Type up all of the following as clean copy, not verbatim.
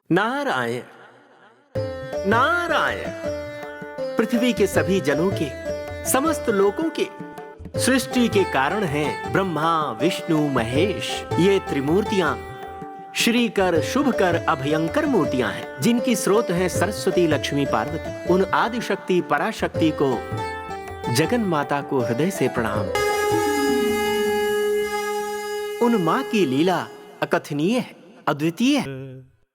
नारायण नारायण। पृथ्वी के सभी जनों के, समस्त लोकों के सृष्टि के कारण हैं ब्रह्मा विष्णु महेश। ये त्रिमूर्तियां श्रीकर शुभकर अभयंकर मूर्तियां हैं, जिनकी स्रोत हैं सरस्वती लक्ष्मी पार्वती। उन आदि शक्ति पराशक्ति को, जगन माता को हृदय से प्रणाम। उन मां की लीला अकथनीय है, अद्वितीय है।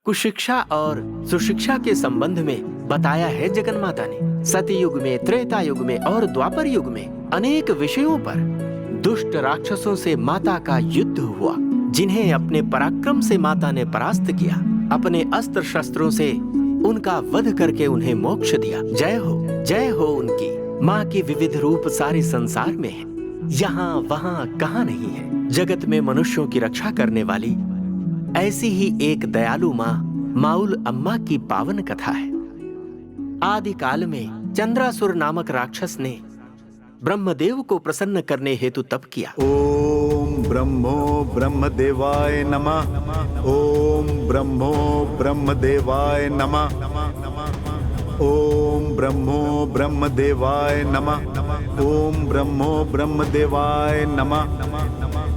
कुशिक्षा और सुशिक्षा के संबंध में बताया है जगन माता ने। सतयुग में, त्रेता युग में और द्वापर युग में अनेक विषयों पर दुष्ट राक्षसों से माता का युद्ध हुआ, जिन्हें अपने पराक्रम से माता ने परास्त किया। अपने अस्त्र शस्त्रों से उनका वध करके उन्हें मोक्ष दिया। जय हो उनकी। माँ के विविध रूप सारे संसार में है, यहाँ वहाँ कहाँ नहीं है। जगत में मनुष्यों की रक्षा करने वाली ऐसी ही एक दयालु माँ माउल अम्मा की पावन कथा है। आदि काल में चंद्रासुर नामक राक्षस ने ब्रह्मदेव को प्रसन्न करने हेतु तप किया। ओम ब्रह्मो ब्रह्मदेवाय नमः। ओम ब्रह्मो ब्रह्मदेवाय नमः। ओम ब्रह्मो ब्रह्मदेवाय नमः। ओम ब्रह्मो ब्रह्मदेवाय नमः।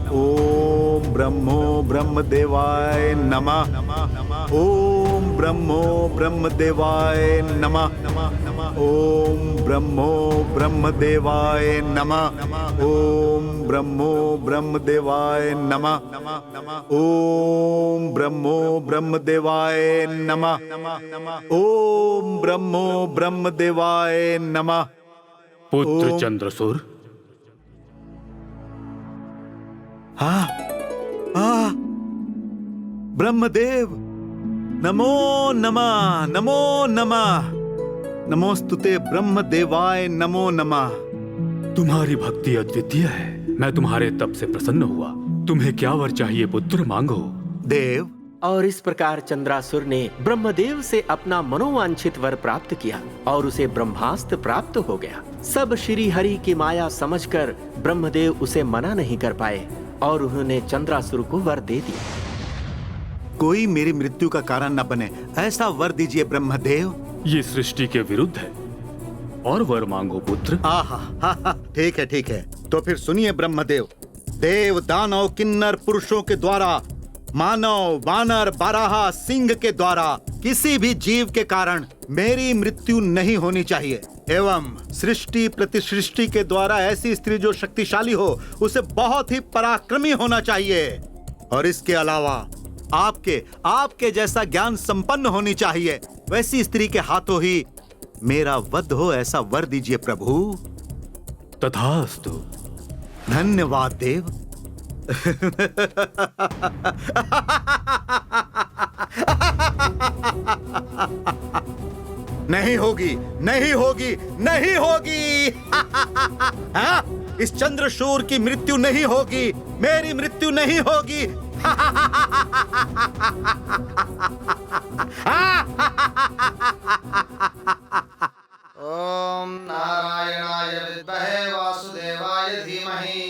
ओम ब्रह्मो ब्रह्मदेवाय नमः। ओम ब्रह्मो ब्रह्मदेवाय नमः। ओम ब्रह्मो ब्रह्मदेवाय नमः। ओम ब्रह्मो ब्रह्मदेवाय नमः। ओम ब्रह्मो ब्रह्मदेवाय नमः। ओम ब्रह्मो ब्रह्मदेवाय नमः। पुत्र चंद्रसूर, ब्रह्मदेव, नमो नमः, नमो नमः। नमोस्तुते ब्रह्मदेवाय नमो नमः। तुम्हारी भक्ति अद्वितीय है। मैं तुम्हारे तप से प्रसन्न हुआ। तुम्हें क्या वर चाहिए पुत्र, मांगो। देव। और इस प्रकार चंद्रासुर ने ब्रह्मदेव से अपना मनोवांछित वर प्राप्त किया और उसे ब्रह्मास्त्र प्राप्त हो गया। सब श्री हरि की माया समझकर ब्रह्मदेव उसे मना नहीं कर पाए और उन्होंने चंद्रासुर को वर दे दिया। कोई मेरी मृत्यु का कारण न बने, ऐसा वर दीजिए ब्रह्मदेव। ये सृष्टि के विरुद्ध है, और वर मांगो पुत्र। ठीक है ठीक है। तो फिर सुनिए ब्रह्मदेव। देव दानव किन्नर पुरुषों के द्वारा, मानव वानर बाराहा सिंह के द्वारा किसी भी जीव के कारण मेरी मृत्यु नहीं होनी चाहिए। एवं सृष्टि प्रतिसृष्टि के द्वारा ऐसी स्त्री जो शक्तिशाली हो, उसे बहुत ही पराक्रमी होना चाहिए। और इसके अलावा आपके जैसा ज्ञान संपन्न होनी चाहिए। वैसी स्त्री के हाथों ही मेरा वध हो, ऐसा वर दीजिए प्रभु। तथास्तु। धन्यवाद देव। नहीं होगी, नहीं होगी, नहीं होगी। इस चंद्रशूर की मृत्यु नहीं होगी, मेरी मृत्यु नहीं होगी। ओम नारायणाय विद्महे वासुदेवाय धीमहि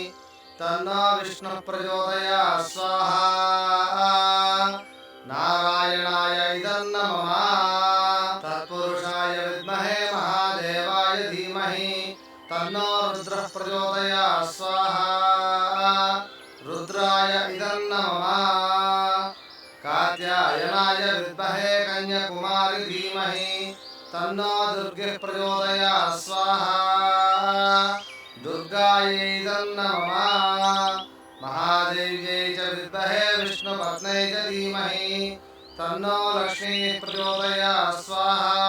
तन्नो विष्णुः प्रचोदयात् स्वाहा। नारायणाय इदं नमः। तत्पुरुषाय विद्महे महादेवाय धीमहि तन्नो रुद्रः प्रचोदयात् स्वाहा। रुद्राय इदं नमः। कात्यायनाय विद्महे कन्याकुमारी धीमहि तन्नो दुर्गे प्रचोदयात् स्वाहा। दुर्गायै इदं नमः। महादेव्यै च विद्महे विष्णुपत्न्यै च धीमहि तन्नो लक्ष्मी प्रचोदयात् स्वाहा।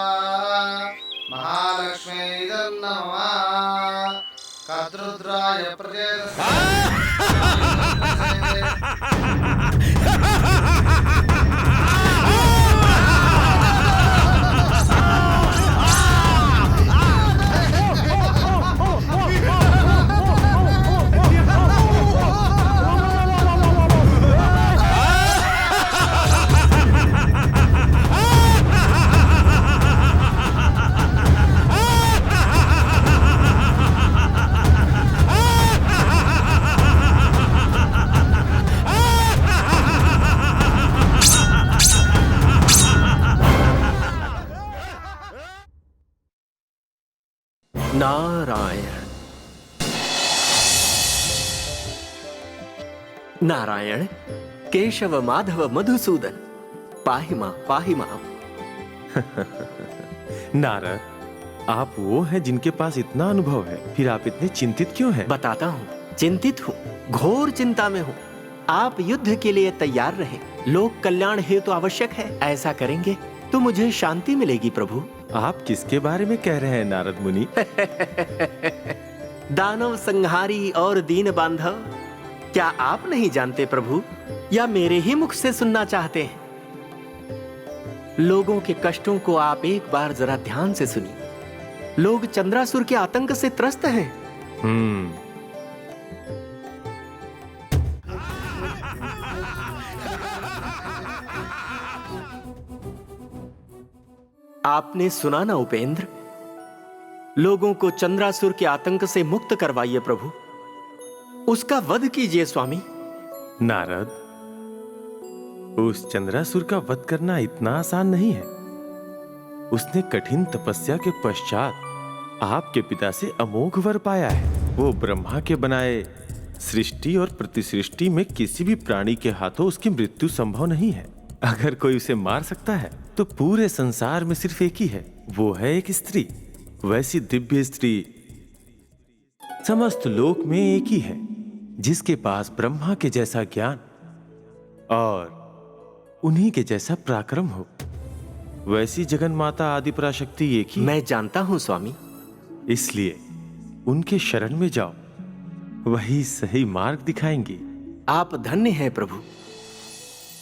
महालक्ष्म्यै इदं नमः। कर्तृद्राय प्रचोदयात्। नारायण नारायण केशव माधव मधुसूदन पाहि मां। नारद, आप वो हैं जिनके पास इतना अनुभव है, फिर आप इतने चिंतित क्यों हैं? बताता हूँ, चिंतित हूँ, घोर चिंता में हूँ। आप युद्ध के लिए तैयार रहे, लोक कल्याण हेतु तो आवश्यक है। ऐसा करेंगे तो मुझे शांति मिलेगी प्रभु। आप किसके बारे में कह रहे हैं नारद मुनि? दानव संहारी और दीन बांधव, क्या आप नहीं जानते प्रभु, या मेरे ही मुख से सुनना चाहते हैं? लोगों के कष्टों को आप एक बार जरा ध्यान से सुनिए। लोग चंद्रासुर के आतंक से त्रस्त हैं। आपने सुना ना उपेंद्र, लोगों को चंद्रासुर के आतंक से मुक्त करवाइए प्रभु, उसका वध कीजिए स्वामी। नारद, उस चंद्रासुर का वध करना इतना आसान नहीं है। उसने कठिन तपस्या के पश्चात आपके पिता से अमोघ वर पाया है। वो ब्रह्मा के बनाए सृष्टि और प्रतिसृष्टि में किसी भी प्राणी के हाथों उसकी मृत्यु संभव नहीं है। अगर कोई उसे मार सकता है तो पूरे संसार में सिर्फ एक ही है, वो है एक स्त्री। वैसी दिव्य स्त्री समस्त लोक में एक ही है, जिसके पास ब्रह्मा के जैसा ज्ञान और उन्हीं के जैसा पराक्रम हो। वैसी जगन माता आदि पराशक्ति एक ही। मैं जानता हूं स्वामी। इसलिए उनके शरण में जाओ, वही सही मार्ग दिखाएंगी। आप धन्य हैं प्रभु।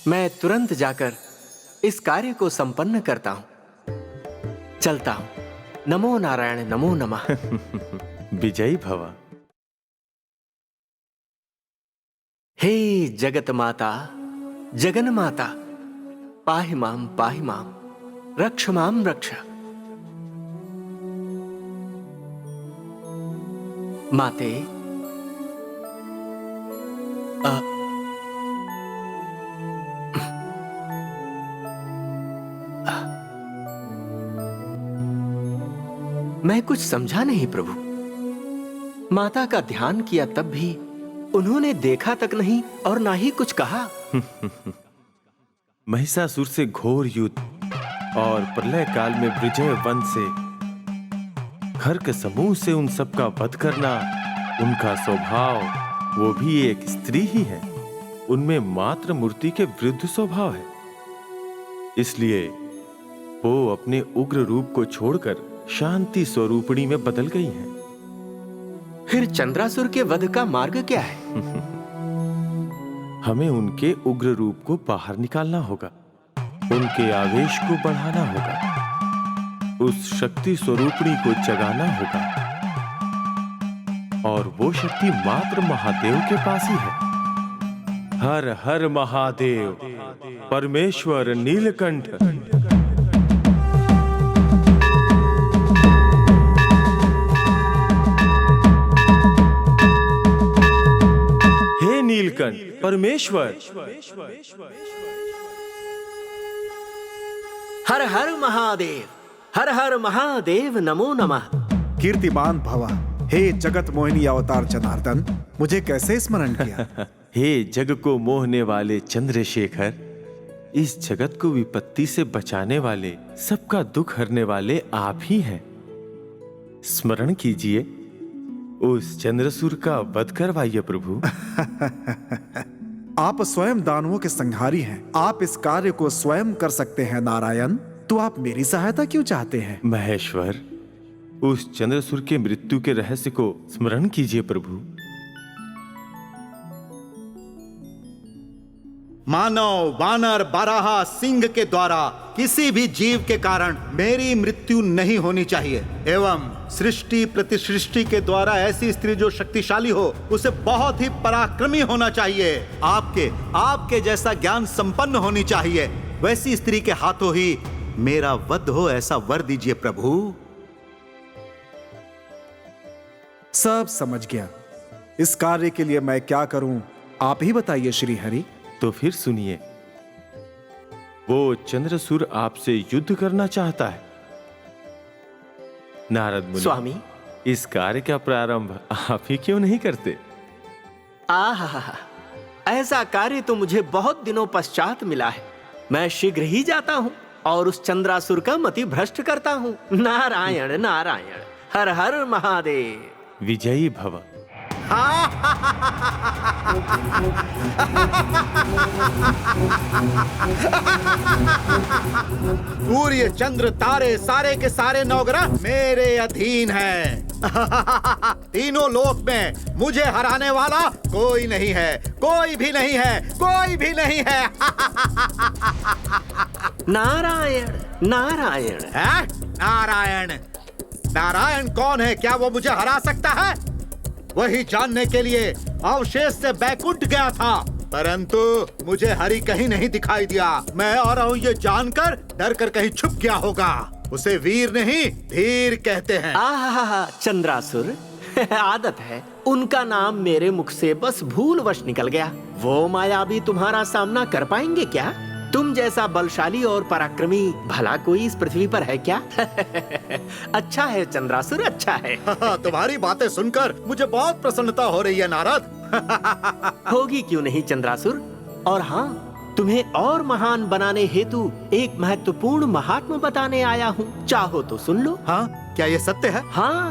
मैं तुरंत जाकर इस कार्य को संपन्न करता हूं। चलता हूं। नमो नारायण, नमो नमः। विजयी भव। हे जगत माता, जगन माता, पाहि मां, रक्ष मां रक्ष। माते, मैं कुछ समझा नहीं प्रभु। माता का ध्यान किया तब भी उन्होंने देखा तक नहीं और ना ही कुछ कहा। महिषासुर से घोर युद्ध और प्रलय काल में विजय वन से खर्क समूह से उन सब का वध करना उनका स्वभाव, वो भी एक स्त्री ही है। उनमें मात्र मूर्ति के विरुद्ध स्वभाव है। इसलिए वो अपने उग्र रूप को छोड़कर शांति स्वरूपिणी में बदल गई हैं। फिर चंद्रासुर के वध का मार्ग क्या है? हमें उनके उग्र रूप को बाहर निकालना होगा, उनके आवेश को बढ़ाना होगा, उस शक्ति स्वरूपिणी को जगाना होगा, और वो शक्ति मात्र महादेव के पास ही है। हर हर महादेव, परमेश्वर नीलकंठ। हे नीलकंठ परमेश्वर। हर हर महादेव, हर हर महादेव, नमो नमः। कीर्तिमान भवा। हे जगत मोहिनी अवतार जनार्दन, मुझे कैसे स्मरण किया? हे जग को मोहने वाले चंद्रशेखर, इस जगत को विपत्ति से बचाने वाले, सबका दुख हरने वाले आप ही हैं। स्मरण कीजिए, उस चंद्रसूर का वध करवाइए प्रभु। आप स्वयं दानवों के संहारी हैं। आप इस कार्य को स्वयं कर सकते हैं नारायण, तो आप मेरी सहायता क्यों चाहते हैं? महेश्वर, उस चंद्रसूर के मृत्यु के रहस्य को स्मरण कीजिए प्रभु। मानव, वानर, बाराहा, सिंह के द्वारा किसी भी जीव के कारण मेरी मृत्यु नहीं होनी चाहिए। एवं सृष्टि प्रतिसृष्टि के द्वारा ऐसी स्त्री जो शक्तिशाली हो, उसे बहुत ही पराक्रमी होना चाहिए। आपके जैसा ज्ञान संपन्न होनी चाहिए। वैसी स्त्री के हाथों ही मेरा वध हो, ऐसा वर दीजिए प्रभु। सब समझ गया। इस कार्य के लिए मैं क्या करूं, आप ही बताइए श्री हरि। तो फिर सुनिए, वो चंद्रसूर आपसे युद्ध करना चाहता है। नारद मुनि, स्वामी, इस कार्य का प्रारंभ आप ही क्यों नहीं करते? आहा, ऐसा कार्य तो मुझे बहुत दिनों पश्चात मिला है। मैं शीघ्र ही जाता हूँ और उस चंद्रासुर का मति भ्रष्ट करता हूँ। नारायण नारायण, हर हर महादेव। विजयी भव। सूर्य चंद्र तारे सारे के सारे नवग्रह मेरे अधीन हैं। तीनों लोक में मुझे हराने वाला कोई नहीं है, कोई भी नहीं है, कोई भी नहीं है। नारायण नारायण। है? नारायण नारायण कौन है? क्या वो मुझे हरा सकता है? वही जानने के लिए अवशेष से बैकुंठ गया था, परंतु मुझे हरि कहीं नहीं दिखाई दिया। मैं आ रहा हूँ ये जानकर डर कर कहीं छुप गया होगा। उसे वीर नहीं धीर कहते हैं। आहा, चंद्रासुर। आदत है, उनका नाम मेरे मुख से बस भूलवश निकल गया। वो मायावी तुम्हारा सामना कर पाएंगे क्या? तुम जैसा बलशाली और पराक्रमी भला कोई इस पृथ्वी पर है क्या? अच्छा है चंद्रासुर, अच्छा है। तुम्हारी बातें सुनकर मुझे बहुत प्रसन्नता हो रही है नारद। होगी क्यों नहीं चंद्रासुर। और हाँ, तुम्हें और महान बनाने हेतु एक महत्वपूर्ण महात्मा बताने आया हूँ। चाहो तो सुन लो। हाँ, क्या ये सत्य है? हाँ।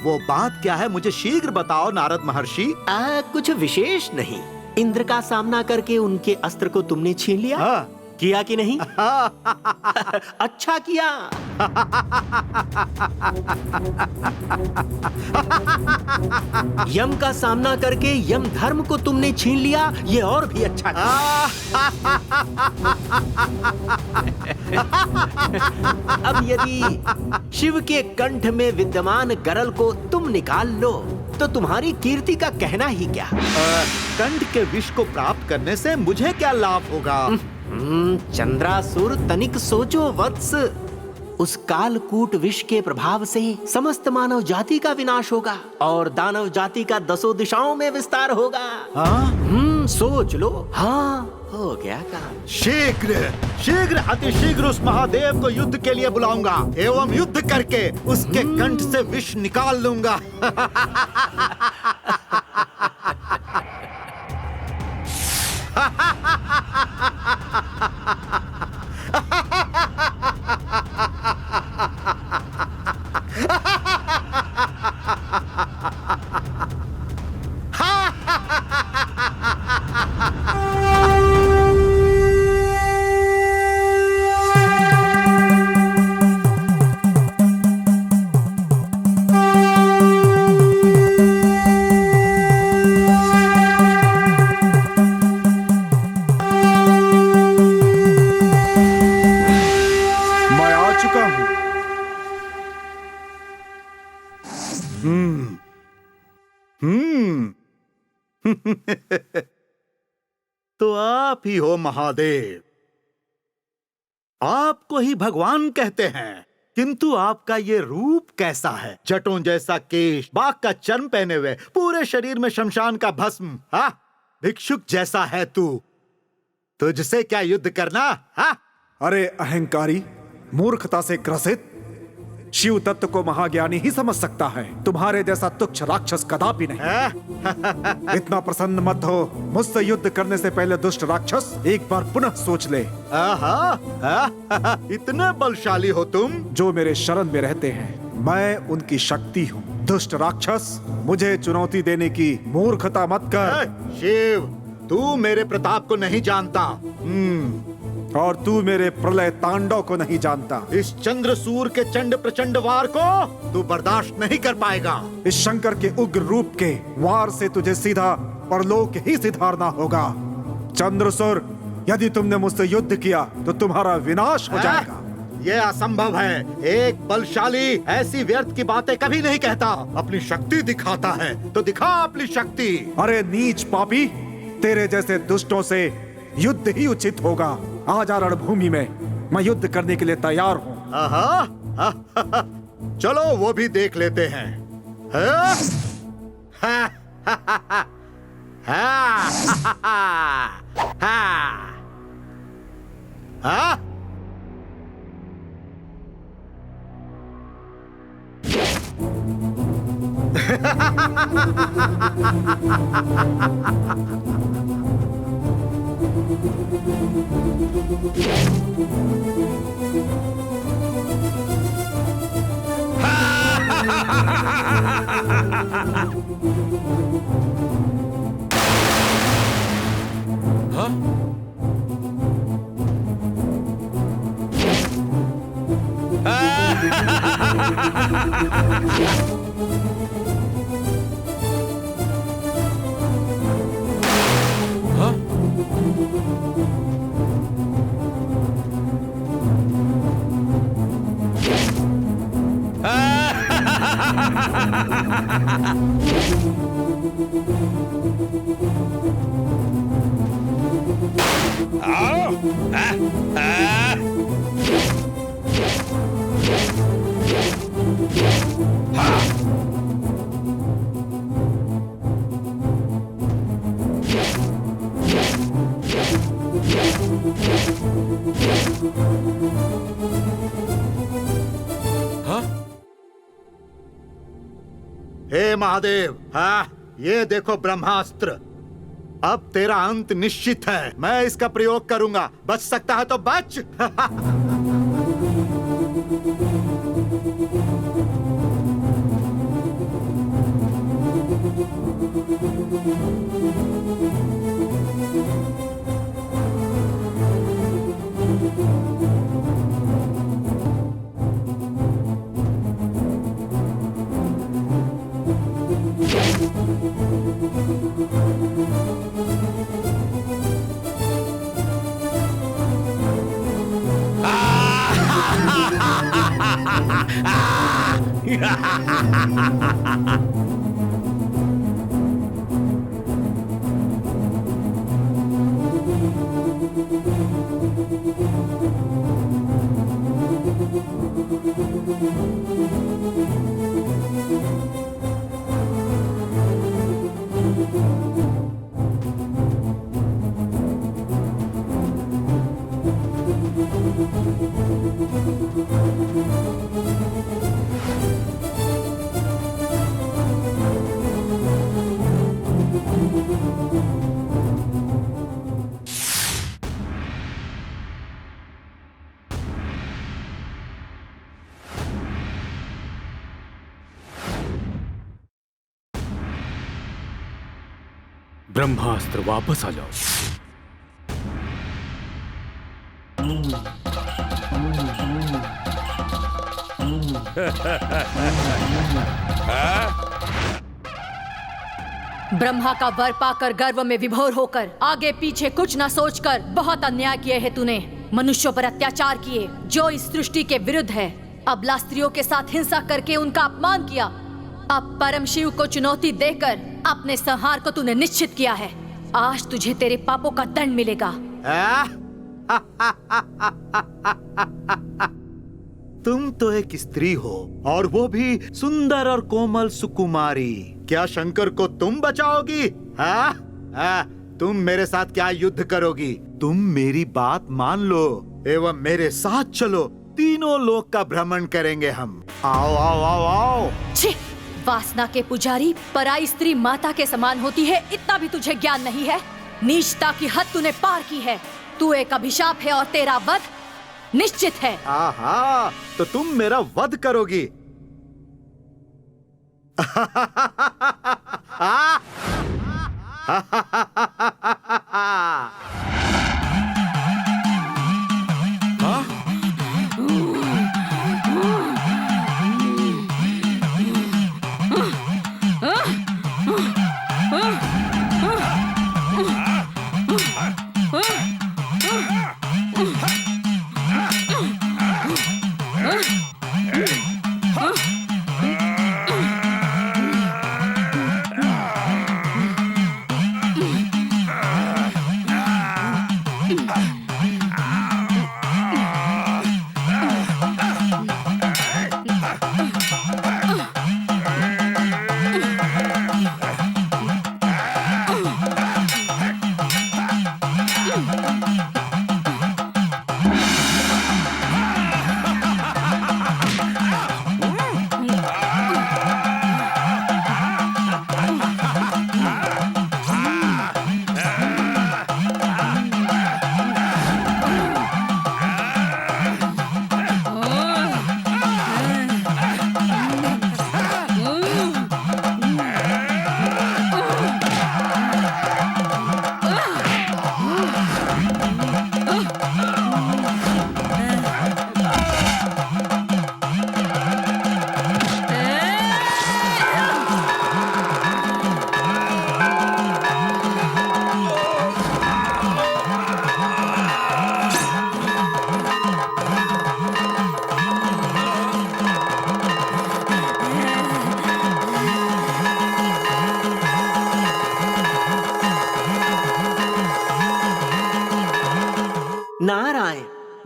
वो बात क्या है? मुझे शीघ्र बताओ नारद महर्षि। कुछ विशेष नहीं। इंद्र का सामना करके उनके अस्त्र को तुमने छीन लिया। हाँ। किया कि नहीं? अच्छा किया। यम का सामना करके यम धर्म को तुमने छीन लिया, ये और भी अच्छा किया। अब यदि शिव के कंठ में विद्यमान गरल को तुम निकाल लो तो तुम्हारी कीर्ति का कहना ही क्या। कंठ के विष को प्राप्त करने से मुझे क्या लाभ होगा? चंद्रासुर, तनिक सोचो वत्स। उस कालकूट विष के प्रभाव से समस्त मानव जाति का विनाश होगा और दानव जाति का 10 दिशाओं में विस्तार होगा। सोच लो। हाँ, हो गया काम। शीघ्र शीघ्र अतिशीघ्र उस महादेव को युद्ध के लिए बुलाऊंगा एवं युद्ध करके उसके कंठ से विष निकाल लूंगा। तो आप ही हो महादेव। आपको ही भगवान कहते हैं, किंतु आपका ये रूप कैसा है? जटों जैसा केश, बाघ का चर्म पहने हुए, पूरे शरीर में शमशान का भस्म। हाँ, भिक्षुक जैसा है तू। तुझसे क्या युद्ध करना? हाँ? अरे अहंकारी, मूर्खता से ग्रसित, शिव तत्व को महाज्ञानी ही समझ सकता है। तुम्हारे जैसा तुच्छ राक्षस कदापि नहीं। इतना प्रसन्न मत हो। मुझसे युद्ध करने से पहले दुष्ट राक्षस एक बार पुनः सोच ले। इतने बलशाली हो तुम? जो मेरे शरण में रहते हैं, मैं उनकी शक्ति हूँ। दुष्ट राक्षस, मुझे चुनौती देने की मूर्खता मत कर। शिव, तू मेरे प्रताप को नहीं जानता। और तू मेरे प्रलय तांडव को नहीं जानता। इस चंद्रसूर के चंड प्रचंड वार को तू बर्दाश्त नहीं कर पाएगा। इस शंकर के उग्र रूप के वार से तुझे सीधा परलोक ही सिधारना होगा। चंद्रसूर, यदि तुमने मुझसे युद्ध किया तो तुम्हारा विनाश हो जाएगा। यह असंभव है। एक बलशाली ऐसी व्यर्थ की बातें कभी नहीं कहता, अपनी शक्ति दिखाता है। तो दिखा अपनी शक्ति। अरे नीच पापी, तेरे जैसे दुष्टों से युद्ध ही उचित होगा। आजा रणभूमि में, मैं युद्ध करने के लिए तैयार हूँ। चलो वो भी देख लेते हैं। हे महादेव, हाँ, ये देखो ब्रह्मास्त्र। अब तेरा अंत निश्चित है। मैं इसका प्रयोग करूंगा। बच सकता है तो बच। ब्रह्मास्त्र वापस आ जाओ। ब्रह्मा का वर पाकर गर्व में विभोर होकर आगे पीछे कुछ न सोचकर बहुत अन्याय किए है तूने। मनुष्यों पर अत्याचार किए जो इस सृष्टि के विरुद्ध है। अबला स्त्रियों के साथ हिंसा करके उनका अपमान किया। अब परम शिव को चुनौती देकर अपने संहार को तूने निश्चित किया है। आज तुझे तेरे पापों का दंड मिलेगा। तुम तो एक स्त्री हो और वो भी सुंदर और कोमल सुकुमारी। क्या शंकर को तुम बचाओगी? तुम मेरे साथ क्या युद्ध करोगी? तुम मेरी बात मान लो एवं मेरे साथ चलो। तीनों लोक का भ्रमण करेंगे हम। आओ आओ आओ आओ। छी! वासना के पुजारी, पराई स्त्री माता के समान होती है, इतना भी तुझे ज्ञान नहीं है। नीचता की हद तूने पार की है। तू एक अभिशाप है और तेरा वध निश्चित है। आहा, तो तुम मेरा वध करोगी?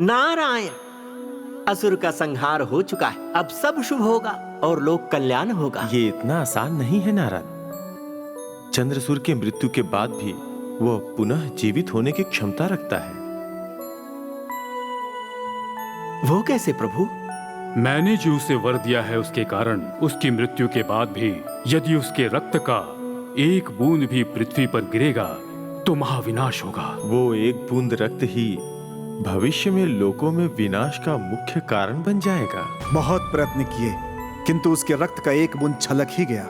नारायण, असुर का संहार हो चुका है, अब सब शुभ होगा और लोक कल्याण होगा। ये इतना आसान नहीं है नारद। चंद्रसूर के मृत्यु के बाद भी वह पुनः जीवित होने की क्षमता रखता है। वो कैसे प्रभु? मैंने जो उसे वर दिया है उसके कारण उसकी मृत्यु के बाद भी यदि उसके रक्त का एक बूंद भी पृथ्वी पर गिरेगा तो महाविनाश होगा। वो एक बूंद रक्त ही भविष्य में लोकों में विनाश का मुख्य कारण बन जाएगा। बहुत प्रयत्न किए किंतु उसके रक्त का एक बूंद छलक ही गया।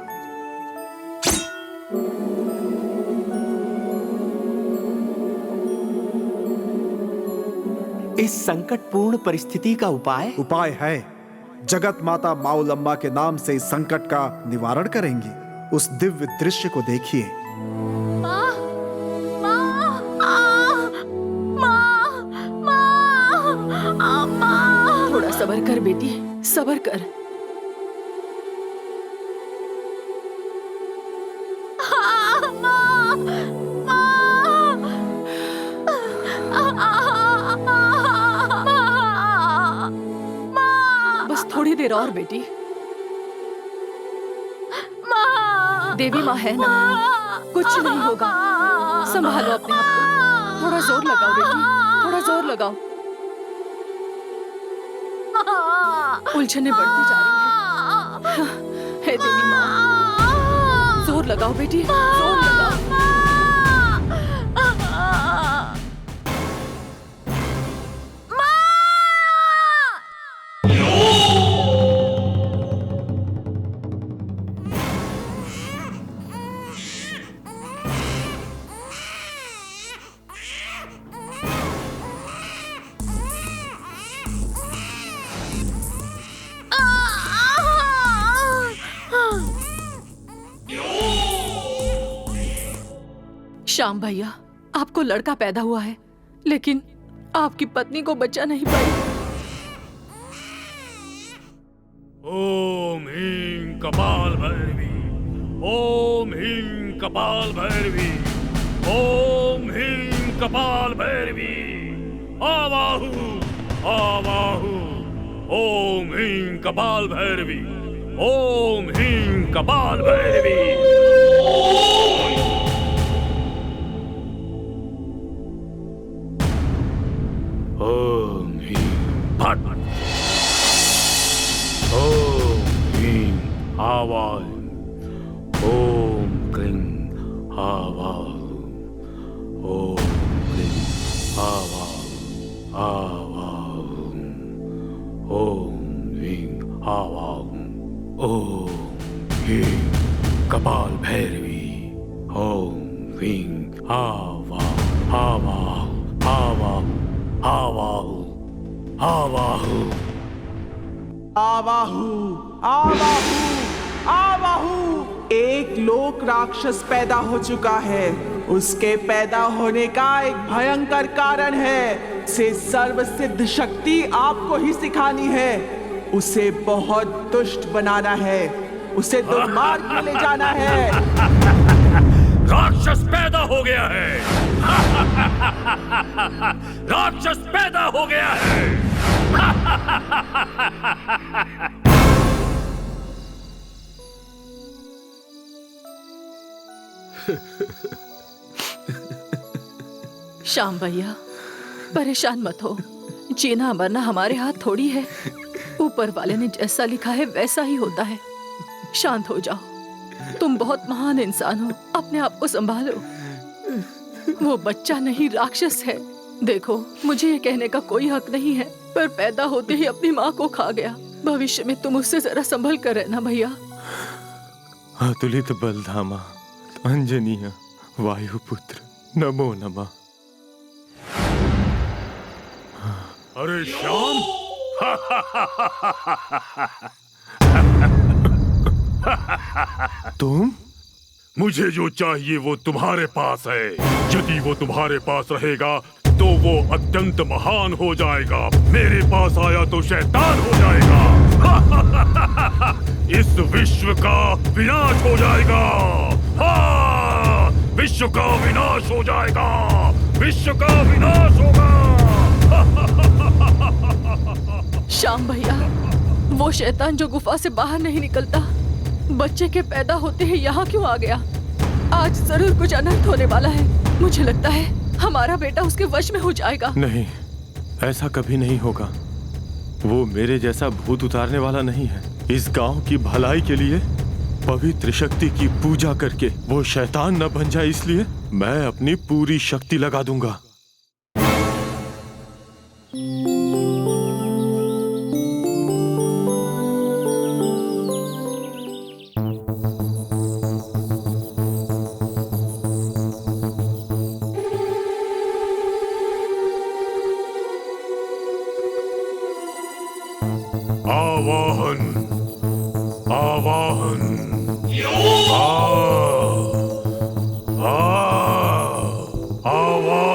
इस संकटपूर्ण परिस्थिति का उपाय है। जगत माता माउलम्मा के नाम से इस संकट का निवारण करेंगी। उस दिव्य दृश्य को देखिए। थोड़ा सब्र कर बेटी, सब्र कर। बस थोड़ी देर और बेटी। देवी माँ है ना, कुछ नहीं होगा। संभालो अपने आप को। थोड़ा जोर लगाओ बेटी, थोड़ा जोर लगाओ। उलझने बढ़ती जा रही है। हे देवी माँ, जोर लगाओ बेटी, जोर लगाओ। श्याम भैया, आपको लड़का पैदा हुआ है लेकिन आपकी पत्नी को बच्चा नहीं पाई। ओम ह्रीं कपाल भैरवी, ओम ह्रीं कपाल भैरवी, ओम ह्रीं कपाल भैरवी, आवाहु आवाहु। ओम ह्रीं कपाल भैरवी, ओम ह्रीं कपाल भैरवी। ओम ह्रीं फट। ओम ह्रीं आवाहु, ओम क्लीं आवाहु, ओम क्लीं आवाहु आवाहु, ओम ह्रीं आवाहु, ओम ह्रीं कपाल भैरवी, ओम ह्रीं आवाहु आवाहु आवाहु आवाहु आवाहु आवाहु आवाहु आवाहु। एक लोक राक्षस पैदा हो चुका है। उसके पैदा होने का एक भयंकर कारण है। से सर्व सिद्ध शक्ति आपको ही सिखानी है। उसे बहुत दुष्ट बनाना है, उसे दुर्मार्ग में ले जाना है। राक्षस पैदा हो गया है। राक्षस पैदा हो गया है। श्याम भैया, परेशान मत हो। जीना मरना हमारे हाथ थोड़ी है। ऊपर वाले ने जैसा लिखा है वैसा ही होता है। शांत हो जाओ। तुम बहुत महान इंसान हो, अपने आप को संभालो। वो बच्चा नहीं, राक्षस है। देखो, मुझे ये कहने का कोई हक नहीं है, पर पैदा होते ही अपनी माँ को खा गया। भविष्य में तुम उससे जरा संभल कर रहना भैया। अतुलित बलधामा, अंजनीय वायुपुत्र, नमो नमः। अरे श्याम, तुम? मुझे जो चाहिए वो तुम्हारे पास है। यदि वो तुम्हारे पास रहेगा तो वो अत्यंत महान हो जाएगा। मेरे पास आया तो शैतान हो जाएगा। इस विश्व का विनाश हो जाएगा। हाँ, विश्व का विनाश हो जाएगा। विश्व का विनाश होगा। श्याम भैया, वो शैतान जो गुफा से बाहर नहीं निकलता, बच्चे के पैदा होते ही यहाँ क्यों आ गया? आज जरूर कुछ अनर्थ होने वाला है। मुझे लगता है हमारा बेटा उसके वश में हो जाएगा। नहीं, ऐसा कभी नहीं होगा। वो मेरे जैसा भूत उतारने वाला नहीं है। इस गांव की भलाई के लिए पवित्र शक्ति की पूजा करके वो शैतान न बन जाए, इसलिए मैं अपनी पूरी शक्ति लगा दूंगा। आवाहन, आवाहन, आवाहन,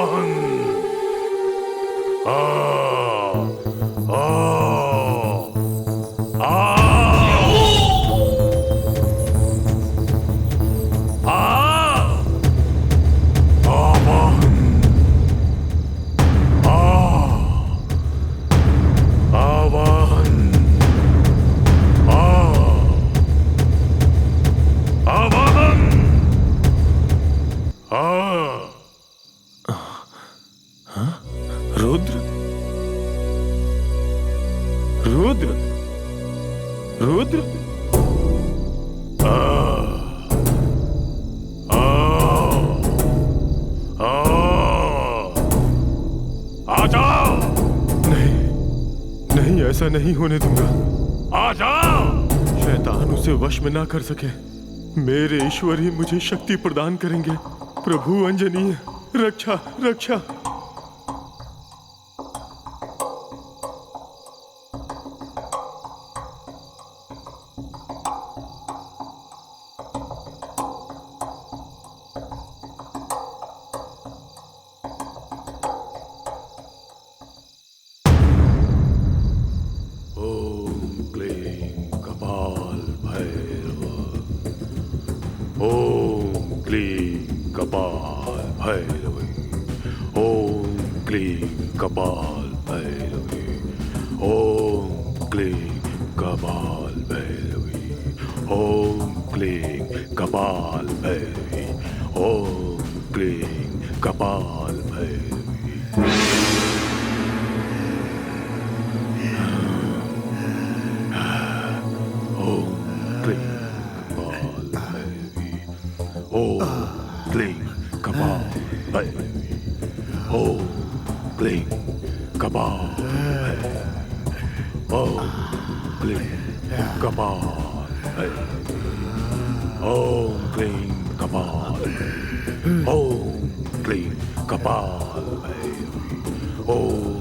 रुद्र, रुद्र, रुद्र। आ जाओ। नहीं, नहीं, ऐसा नहीं होने दूंगा। आ जाओ। शैतान उसे वश में ना कर सके। मेरे ईश्वर ही मुझे शक्ति प्रदान करेंगे। प्रभु अंजनीय, रक्षा, रक्षा। ओम क्लीं कपाल भैरवी। ओम क्लीं कपाल भैरवी। ओम क्लीं कपाल भैरवी। ओम क्लीं कपाल भैरवी। ओम क्लीं कपाल भैरवी। ओम क्लीं कपाल भैरवी। ओम क्लीं कपाल भैरवी। ओम क्लीं कपाल भैरवी। ओम क्लीं कपाल भैरवी। ओम क्लीं कपाल भैरवी। ओम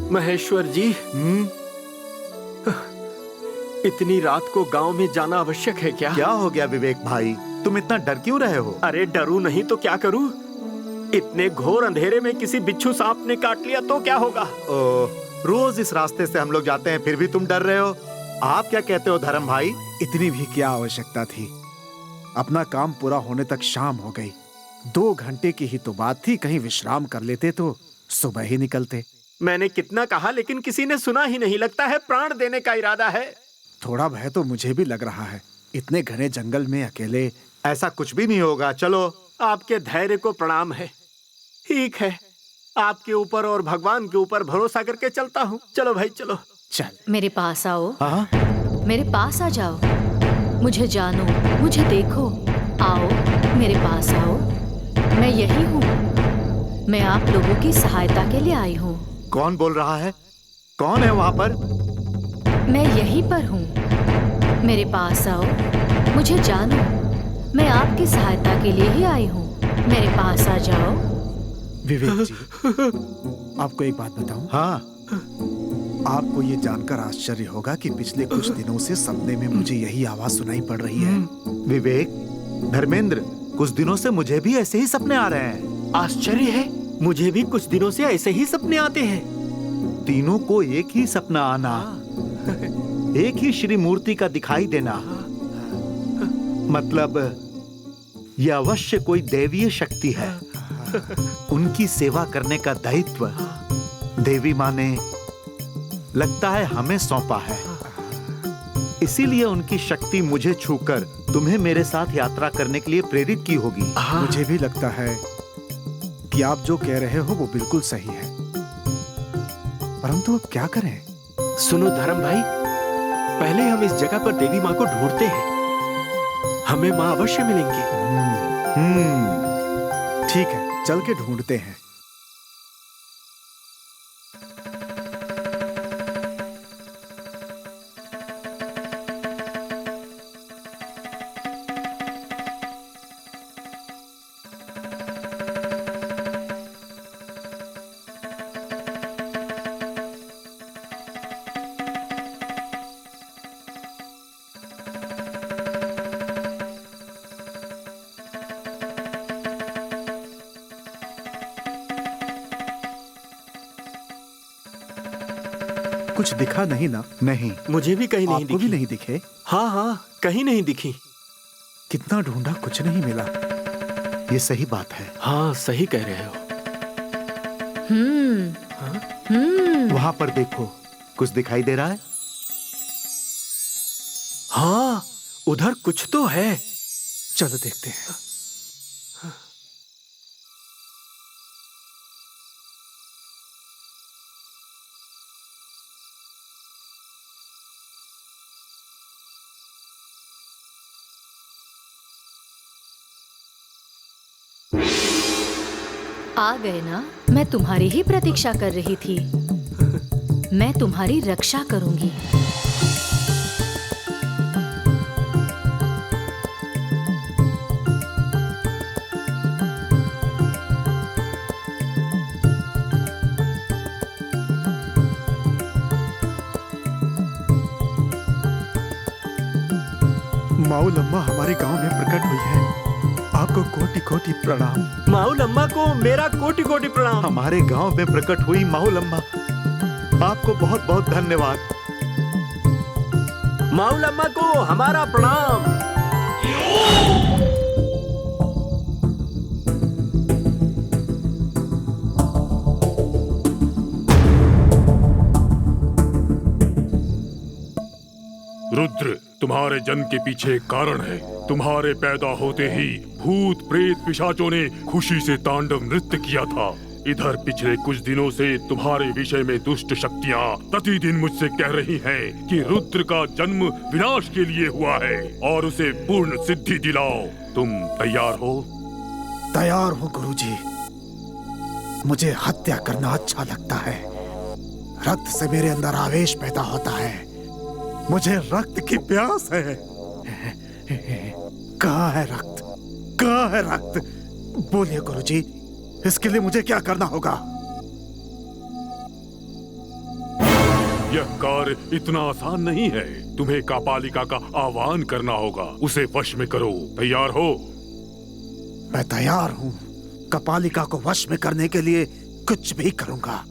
महेश्वर जी, इतनी रात को गांव में जाना आवश्यक है क्या? क्या हो गया विवेक भाई, तुम इतना डर क्यों रहे हो? अरे डरूं नहीं तो क्या करूं? इतने घोर अंधेरे में किसी बिच्छू सांप ने काट लिया तो क्या होगा? रोज इस रास्ते से हम लोग जाते हैं, फिर भी तुम डर रहे हो। आप क्या कहते हो धर्म भाई? इतनी भी क्या आवश्यकता थी? अपना काम पूरा होने तक शाम हो गई। 2 घंटे की ही तो बात थी, कहीं विश्राम कर लेते तो सुबह ही निकलते। मैंने कितना कहा लेकिन किसी ने सुना ही नहीं। लगता है प्राण देने का इरादा है। थोड़ा भय तो मुझे भी लग रहा है, इतने घने जंगल में अकेले। ऐसा कुछ भी नहीं होगा, चलो। आपके धैर्य को प्रणाम है। ठीक है, आपके ऊपर और भगवान के ऊपर भरोसा करके चलता हूँ। चलो भाई चलो। चल मेरे पास आओ। हाँ? मेरे पास आ जाओ। मुझे जानो, मुझे देखो। आओ मेरे पास आओ। मैं यही हूँ। मैं आप लोगों की सहायता के लिए आई हूँ। कौन बोल रहा है? कौन है वहाँ पर? मैं यहीं पर हूँ। मेरे पास आओ, मुझे जानो। मैं आपकी सहायता के लिए ही आई हूँ। मेरे पास आ जाओ। विवेक जी, आपको एक बात बताऊं? हाँ। आपको ये जानकर आश्चर्य होगा कि पिछले कुछ दिनों से सपने में मुझे यही आवाज सुनाई पड़ रही है। विवेक, धर्मेंद्र, कुछ दिनों से मुझे भी ऐसे ही सपने आ रहे हैं। आश्चर्य है, मुझे भी कुछ दिनों से ऐसे ही सपने आते हैं। तीनों को एक ही सपना आना एक ही श्री मूर्ति का दिखाई देना मतलब यह अवश्य कोई दैवीय शक्ति है। उनकी सेवा करने का दायित्व देवी मां ने लगता है हमें सौंपा है। इसीलिए उनकी शक्ति मुझे छूकर तुम्हें मेरे साथ यात्रा करने के लिए प्रेरित की होगी। मुझे भी लगता है कि आप जो कह रहे हो वो बिल्कुल सही है, परंतु अब क्या करें? सुनो धर्म भाई, पहले हम इस जगह पर देवी माँ को ढूंढते हैं। हमें माँ अवश्य मिलेंगी। ठीक है, चल के ढूंढते हैं। कुछ दिखा नहीं ना? नहीं, मुझे भी कहीं नहीं आपको भी नहीं दिखे? हाँ हाँ, कहीं नहीं दिखी। कितना ढूंढा, कुछ नहीं मिला। ये सही बात है। हाँ, सही कह रहे हो। वहां पर देखो, कुछ दिखाई दे रहा है? हाँ, उधर कुछ तो है। चलो देखते हैं। आ गए ना? मैं तुम्हारी ही प्रतीक्षा कर रही थी। मैं तुम्हारी रक्षा करूंगी। माऊ लम्मा हमारे गांव में प्रकट हुई है। आपको कोटि कोटि प्रणाम। माऊ लम्मा को मेरा कोटि कोटि प्रणाम। हमारे गांव में प्रकट हुई माऊ लम्मा, आपको बहुत बहुत धन्यवाद। माऊ लम्मा को हमारा प्रणाम। रुद्र, तुम्हारे जन्म के पीछे एक कारण है। तुम्हारे पैदा होते ही भूत प्रेत पिशाचों ने खुशी से तांडव नृत्य किया था। इधर पिछले कुछ दिनों से तुम्हारे विषय में दुष्ट शक्तियाँ प्रतिदिन मुझसे कह रही हैं कि रुद्र का जन्म विनाश के लिए हुआ है और उसे पूर्ण सिद्धि दिलाओ। तुम तैयार हो? तैयार हूँ गुरुजी। मुझे हत्या करना अच्छा लगता है। रक्त से मेरे अंदर आवेश पैदा होता है। मुझे रक्त की प्यास है। कहाँ है रक्त? कहाँ है रक्त? बोलिए गुरुजी, इसके लिए मुझे क्या करना होगा? यह कार्य इतना आसान नहीं है। तुम्हें कापालिका का आह्वान करना होगा, उसे वश में करो। तैयार हो? मैं तैयार हूँ। कपालिका को वश में करने के लिए कुछ भी करूंगा।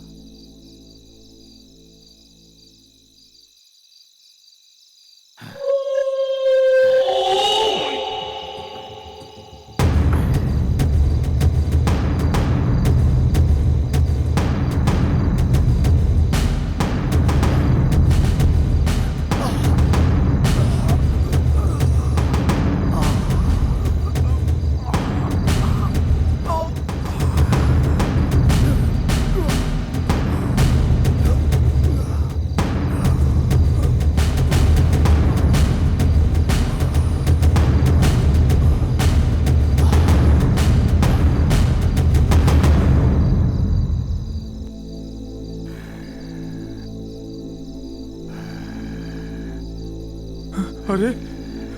अरे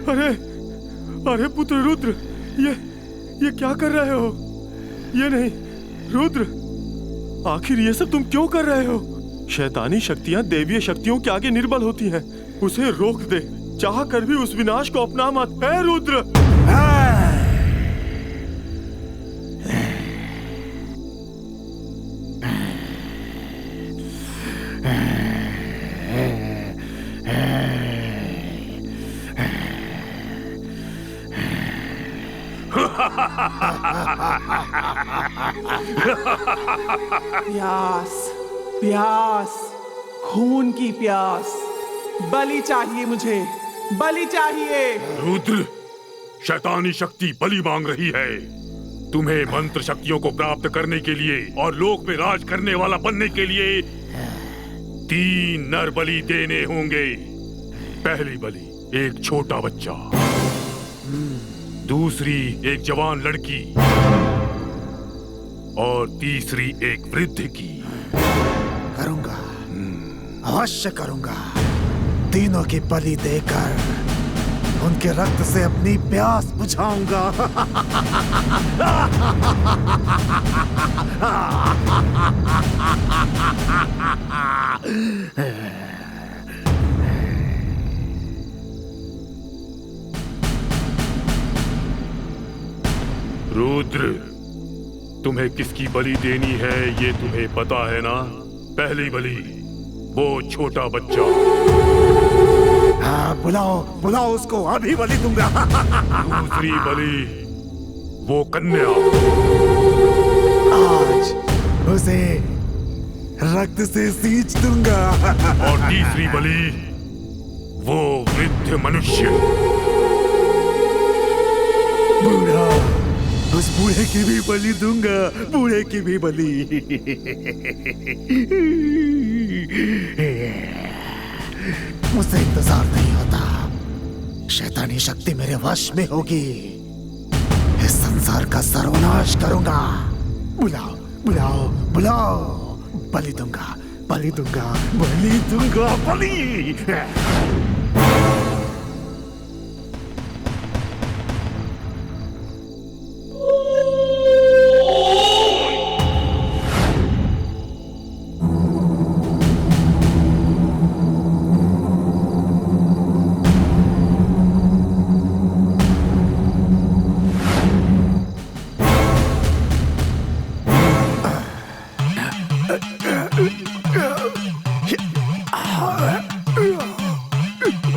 अरे अरे पुत्र रुद्र, ये क्या कर रहे हो? ये नहीं रुद्र, आखिर ये सब तुम क्यों कर रहे हो? शैतानी शक्तियां देवीय शक्तियों के आगे निर्बल होती हैं। उसे रोक दे, चाह कर भी उस विनाश को अपना मत। है रुद्र? प्यास, प्यास, खून की प्यास। बलि चाहिए मुझे, बलि चाहिए। रुद्र, शैतानी शक्ति बलि मांग रही है। तुम्हें मंत्र शक्तियों को प्राप्त करने के लिए और लोक में राज करने वाला बनने के लिए 3 नर बलि देने होंगे। पहली बलि एक छोटा बच्चा, दूसरी एक जवान लड़की और तीसरी एक वृद्ध की। करूंगा, अवश्य करूंगा। तीनों की बलि देकर उनके रक्त से अपनी प्यास बुझाऊंगा। रुद्र, तुम्हें किसकी बलि देनी है ये तुम्हें पता है ना? पहली बलि वो छोटा बच्चा। हाँ, बुलाओ बुलाओ उसको, अभी बलि दूंगा। दूसरी बलि वो कन्या। आज उसे रक्त से सींच दूंगा। और तीसरी बलि वो वृद्ध मनुष्य। बूढ़ा, उस बूढ़े की भी बलि दूंगा, बूढ़े की भी बलि। मुझसे इंतजार नहीं होता। शैतानी शक्ति मेरे वश में होगी। इस संसार का सर्वनाश करूंगा। बुलाओ बुलाओ बुलाओ, बलि दूंगा, बलि दूंगा, बलि दूंगा, बलि।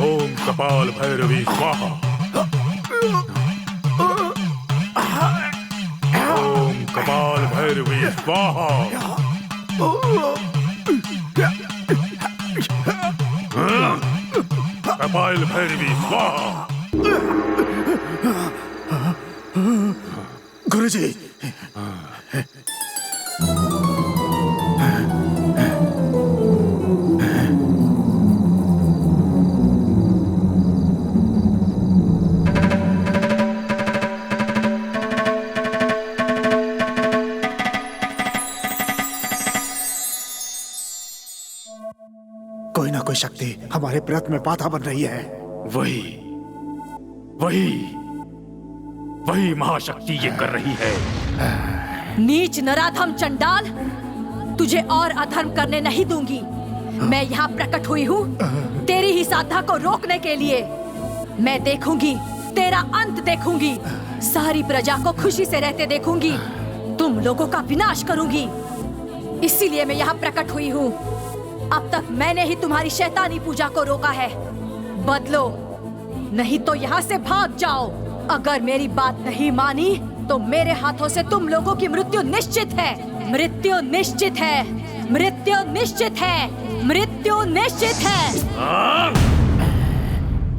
ओम कपाल भैरवी स्वाहा। ओम कपाल भैरवी स्वाहा। कपाल भैरवी स्वाहा। गुरुजी, कोई ना कोई शक्ति हमारे प्रयत्न में बाधा बन रही है। वही वही वही महाशक्ति ये कर रही है। नीच नराधम चंडाल, तुझे और अधर्म करने नहीं दूंगी। मैं यहाँ प्रकट हुई हूँ तेरी ही साधना को रोकने के लिए। मैं देखूंगी, तेरा अंत देखूंगी। सारी प्रजा को खुशी से रहते देखूंगी। तुम लोगों का विनाश करूंगी। इसीलिए मैं यहाँ प्रकट हुई हूँ। अब तक मैंने ही तुम्हारी शैतानी पूजा को रोका है। बदलो, नहीं तो यहाँ से भाग जाओ। अगर मेरी बात नहीं मानी तो मेरे हाथों से तुम लोगों की मृत्यु निश्चित है। मृत्यु निश्चित है। मृत्यु निश्चित है। मृत्यु निश्चित है।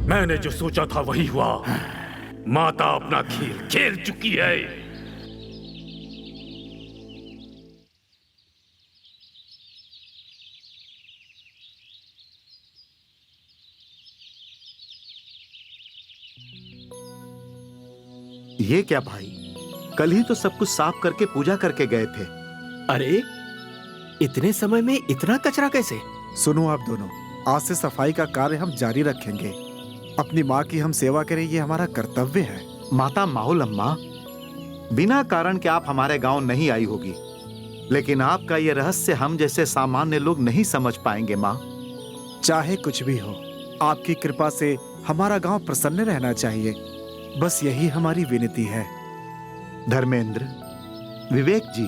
मैंने जो सोचा था वही हुआ। माता अपना खेल खेल चुकी है। ये क्या भाई, कल ही तो सब कुछ साफ करके पूजा करके गए थे। अरे, इतने समय में इतना कचरा कैसे? सुनो आप दोनों, आज से सफाई का कार्य हम जारी रखेंगे। अपनी माँ की हम सेवा करें, ये हमारा कर्तव्य है। माता माहुलम्मा, बिना कारण के आप हमारे गांव नहीं आई होगी, लेकिन आपका ये रहस्य हम जैसे सामान्य लोग नहीं समझ पाएंगे माँ। चाहे कुछ भी हो, आपकी कृपा से हमारा गांव प्रसन्न रहना चाहिए, बस यही हमारी विनती है। धर्मेंद्र, विवेक जी,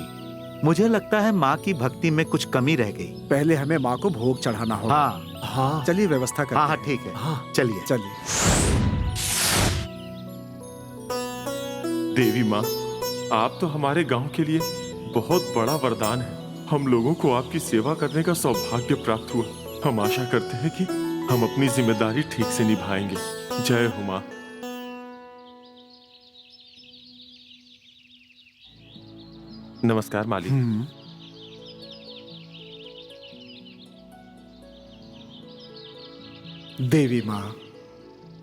मुझे लगता है माँ की भक्ति में कुछ कमी रह गई। पहले हमें माँ को भोग चढ़ाना होगा। हाँ हाँ, चलिए व्यवस्था करते हाँ हाँ, हैं। ठीक है। हाँ। चलिए चलिए। देवी माँ, आप तो हमारे गांव के लिए बहुत बड़ा वरदान है। हम लोगों को आपकी सेवा करने का सौभाग्य प्राप्त हुआ। हम आशा करते हैं कि हम अपनी जिम्मेदारी ठीक से निभाएंगे। जय हो मां। नमस्कार मालिक। देवी माँ,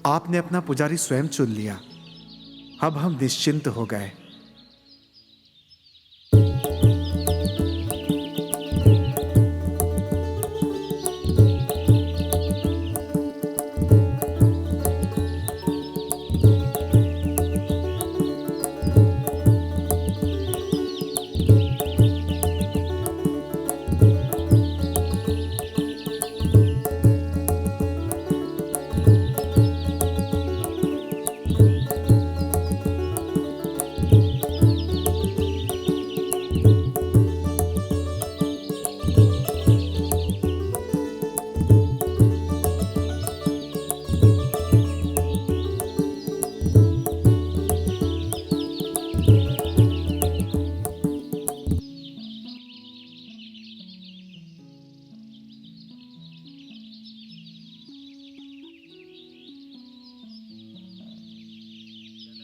आपने अपना पुजारी स्वयं चुन लिया। अब हम निश्चिंत हो गए।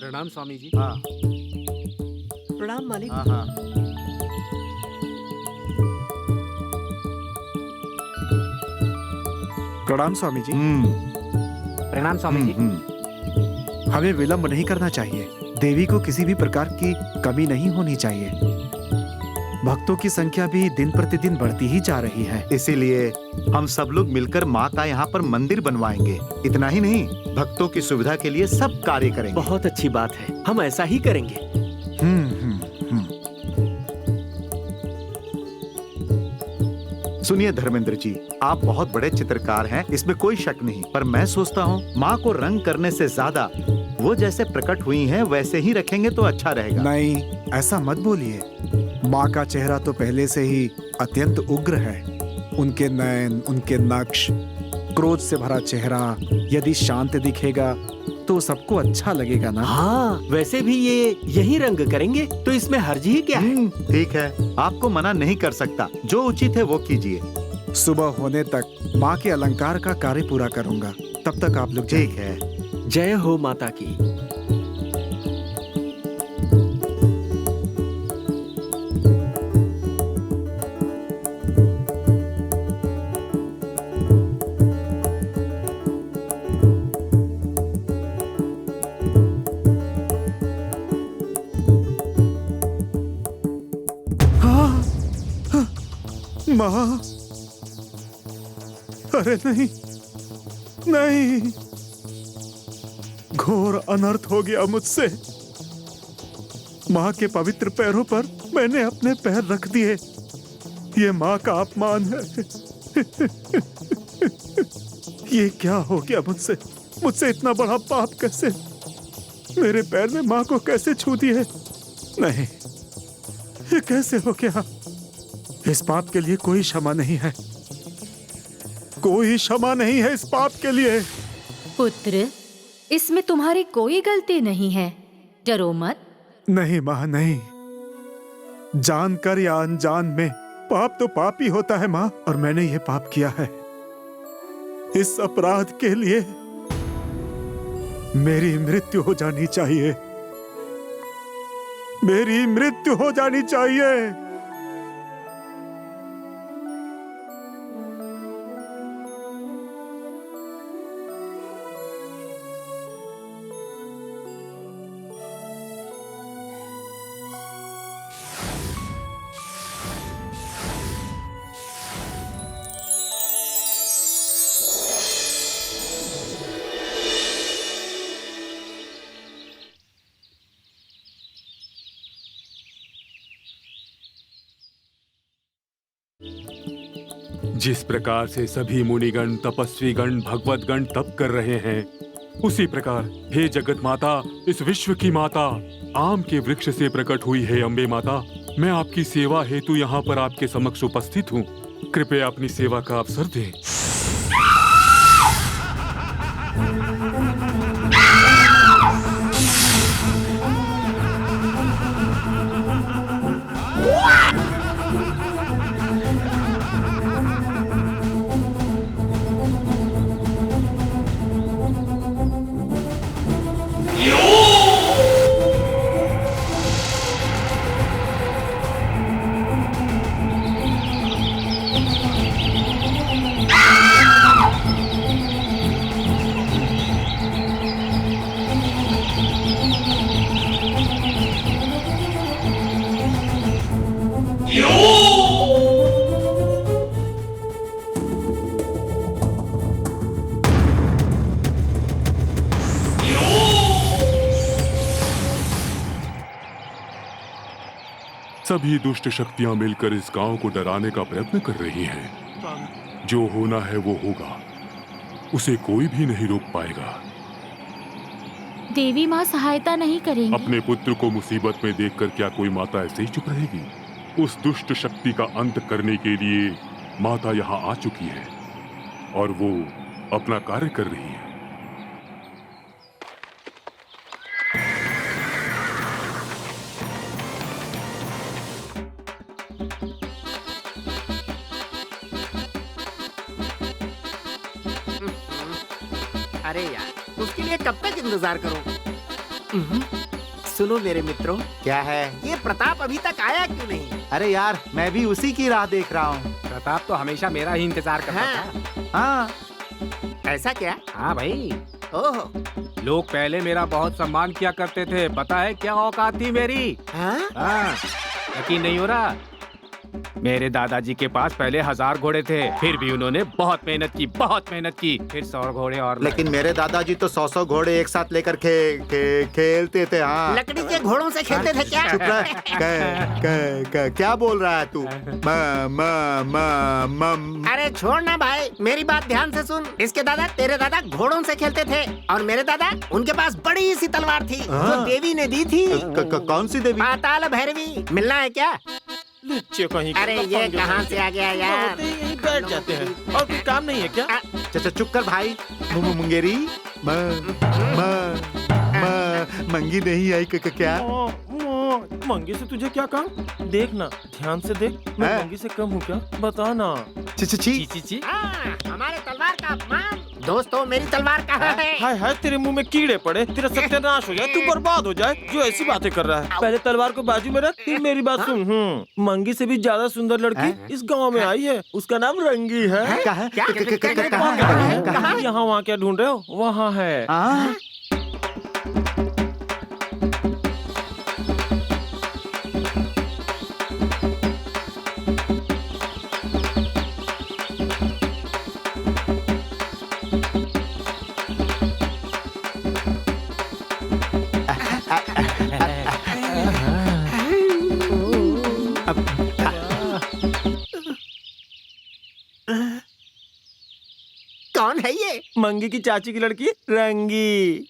प्रणाम स्वामी जी। हाँ प्रणाम मालिक। हाँ हाँ। प्रणाम स्वामी जी। प्रणाम स्वामी जी। हमें विलंब नहीं करना चाहिए। देवी को किसी भी प्रकार की कमी नहीं होनी चाहिए। भक्तों की संख्या भी दिन प्रतिदिन बढ़ती ही जा रही है। इसीलिए हम सब लोग मिलकर माँ का यहाँ पर मंदिर बनवाएंगे। इतना ही नहीं, भक्तों की सुविधा के लिए सब कार्य करेंगे। बहुत अच्छी बात है, हम ऐसा ही करेंगे। सुनिए धर्मेंद्र जी, आप बहुत बड़े चित्रकार हैं, इसमें कोई शक नहीं, पर मैं सोचता हूँ माँ को रंग करने से ज्यादा वो जैसे प्रकट हुई हैं वैसे ही रखेंगे तो अच्छा रहेगा। नहीं, ऐसा मत बोलिए। माँ का चेहरा तो पहले से ही अत्यंत उग्र है। उनके नयन, उनके नक्श, क्रोध से भरा चेहरा यदि शांत दिखेगा तो सबको अच्छा लगेगा ना। हाँ, वैसे भी ये यही रंग करेंगे तो इसमें हर्ज ही क्या है। ठीक है, आपको मना नहीं कर सकता, जो उचित है वो कीजिए। सुबह होने तक माँ के अलंकार का कार्य पूरा करूंगा, तब तक आप लोग ठीक है। जय हो माता की। माँ, अरे नहीं, नहीं, घोर अनर्थ हो गया मुझसे। माँ के पवित्र पैरों पर मैंने अपने पैर रख दिए। ये माँ का अपमान है। ये क्या हो गया मुझसे? मुझसे इतना बड़ा पाप कैसे? मेरे पैर में माँ को कैसे छू दिए? नहीं, ये कैसे हो गया? इस पाप के लिए कोई क्षमा नहीं है। कोई क्षमा नहीं है इस पाप के लिए। पुत्र, इसमें तुम्हारी कोई गलती नहीं है, डरो मत। नहीं माँ, नहीं। जानकर या अनजान में पाप तो पाप ही होता है माँ, और मैंने ये पाप किया है। इस अपराध के लिए मेरी मृत्यु हो जानी चाहिए। मेरी मृत्यु हो जानी चाहिए। जिस प्रकार से सभी मुनिगण, तपस्वीगण, भगवतगण तप कर रहे हैं, उसी प्रकार हे जगत माता, इस विश्व की माता, आम के वृक्ष से प्रकट हुई है अम्बे माता, मैं आपकी सेवा हेतु यहाँ पर आपके समक्ष उपस्थित हूँ। कृपया अपनी सेवा का अवसर दें। सभी दुष्ट शक्तियां मिलकर इस गांव को डराने का प्रयत्न कर रही हैं। जो होना है वो होगा, उसे कोई भी नहीं रोक पाएगा। देवी माँ सहायता नहीं करेंगी। अपने पुत्र को मुसीबत में देखकर क्या कोई माता ऐसे ही चुप रहेगी? उस दुष्ट शक्ति का अंत करने के लिए माता यहाँ आ चुकी है और वो अपना कार्य कर रही है। अरे यार, उसके लिए कब तक इंतजार करूं? सुनो मेरे मित्रों, क्या है? ये प्रताप अभी तक आया क्यों नहीं? अरे यार, मैं भी उसी की राह देख रहा हूँ। प्रताप तो हमेशा मेरा ही इंतजार करता था। हाँ, ऐसा क्या? हाँ भाई, ओहो, लोग पहले मेरा बहुत सम्मान किया करते थे। पता है क्या औकात थी मेरी? हाँ? हाँ, यकीन नहीं हो रहा? मेरे दादाजी के पास पहले 1000 घोड़े थे, फिर भी उन्होंने बहुत मेहनत की, फिर 100 घोड़े और लाए। लेकिन मेरे दादाजी तो 100 घोड़े एक साथ लेकर खेलते थे। हाँ, लकड़ी के घोड़ों से खेलते थे क्या? चुप रह। क्या बोल रहा है तू? अरे छोड़ ना भाई, मेरी बात ध्यान से सुन। इसके दादा, तेरे दादा घोड़ों से खेलते थे और मेरे दादा, उनके पास बड़ी सी तलवार थी जो देवी ने दी थी। कौन सी देवी? पाताल भैरवी। मिलना है क्या? कहीं अरे ये कहाँ से आ गया यार? यहीं बैठ जाते हैं और कोई काम नहीं है क्या? चाचा चुप कर भाई। मुंगेरी मंगी नहीं आई क्या? मंगी से तुझे क्या काम? देख ना, ध्यान से देख। मैं मंगी से कम हूँ क्या? बता ना। ची। हमारे तलवार का अपमान। दोस्तों, मेरी तलवार कहाँ है? हाय हाय, तेरे मुंह में कीड़े पड़े, तेरा सत्यानाश हो जाए, तू बर्बाद हो जाए। जो ऐसी बातें कर रहा है, पहले तलवार को बाजू में रख, फिर मेरी बात सुन। मंगी से भी ज्यादा सुंदर लड़की इस गांव में आई है, उसका नाम रंगी है। यहाँ वहाँ क्या ढूंढ रहे हो? वहाँ है। कौन है ये? मंगी की चाची की लड़की रंगी।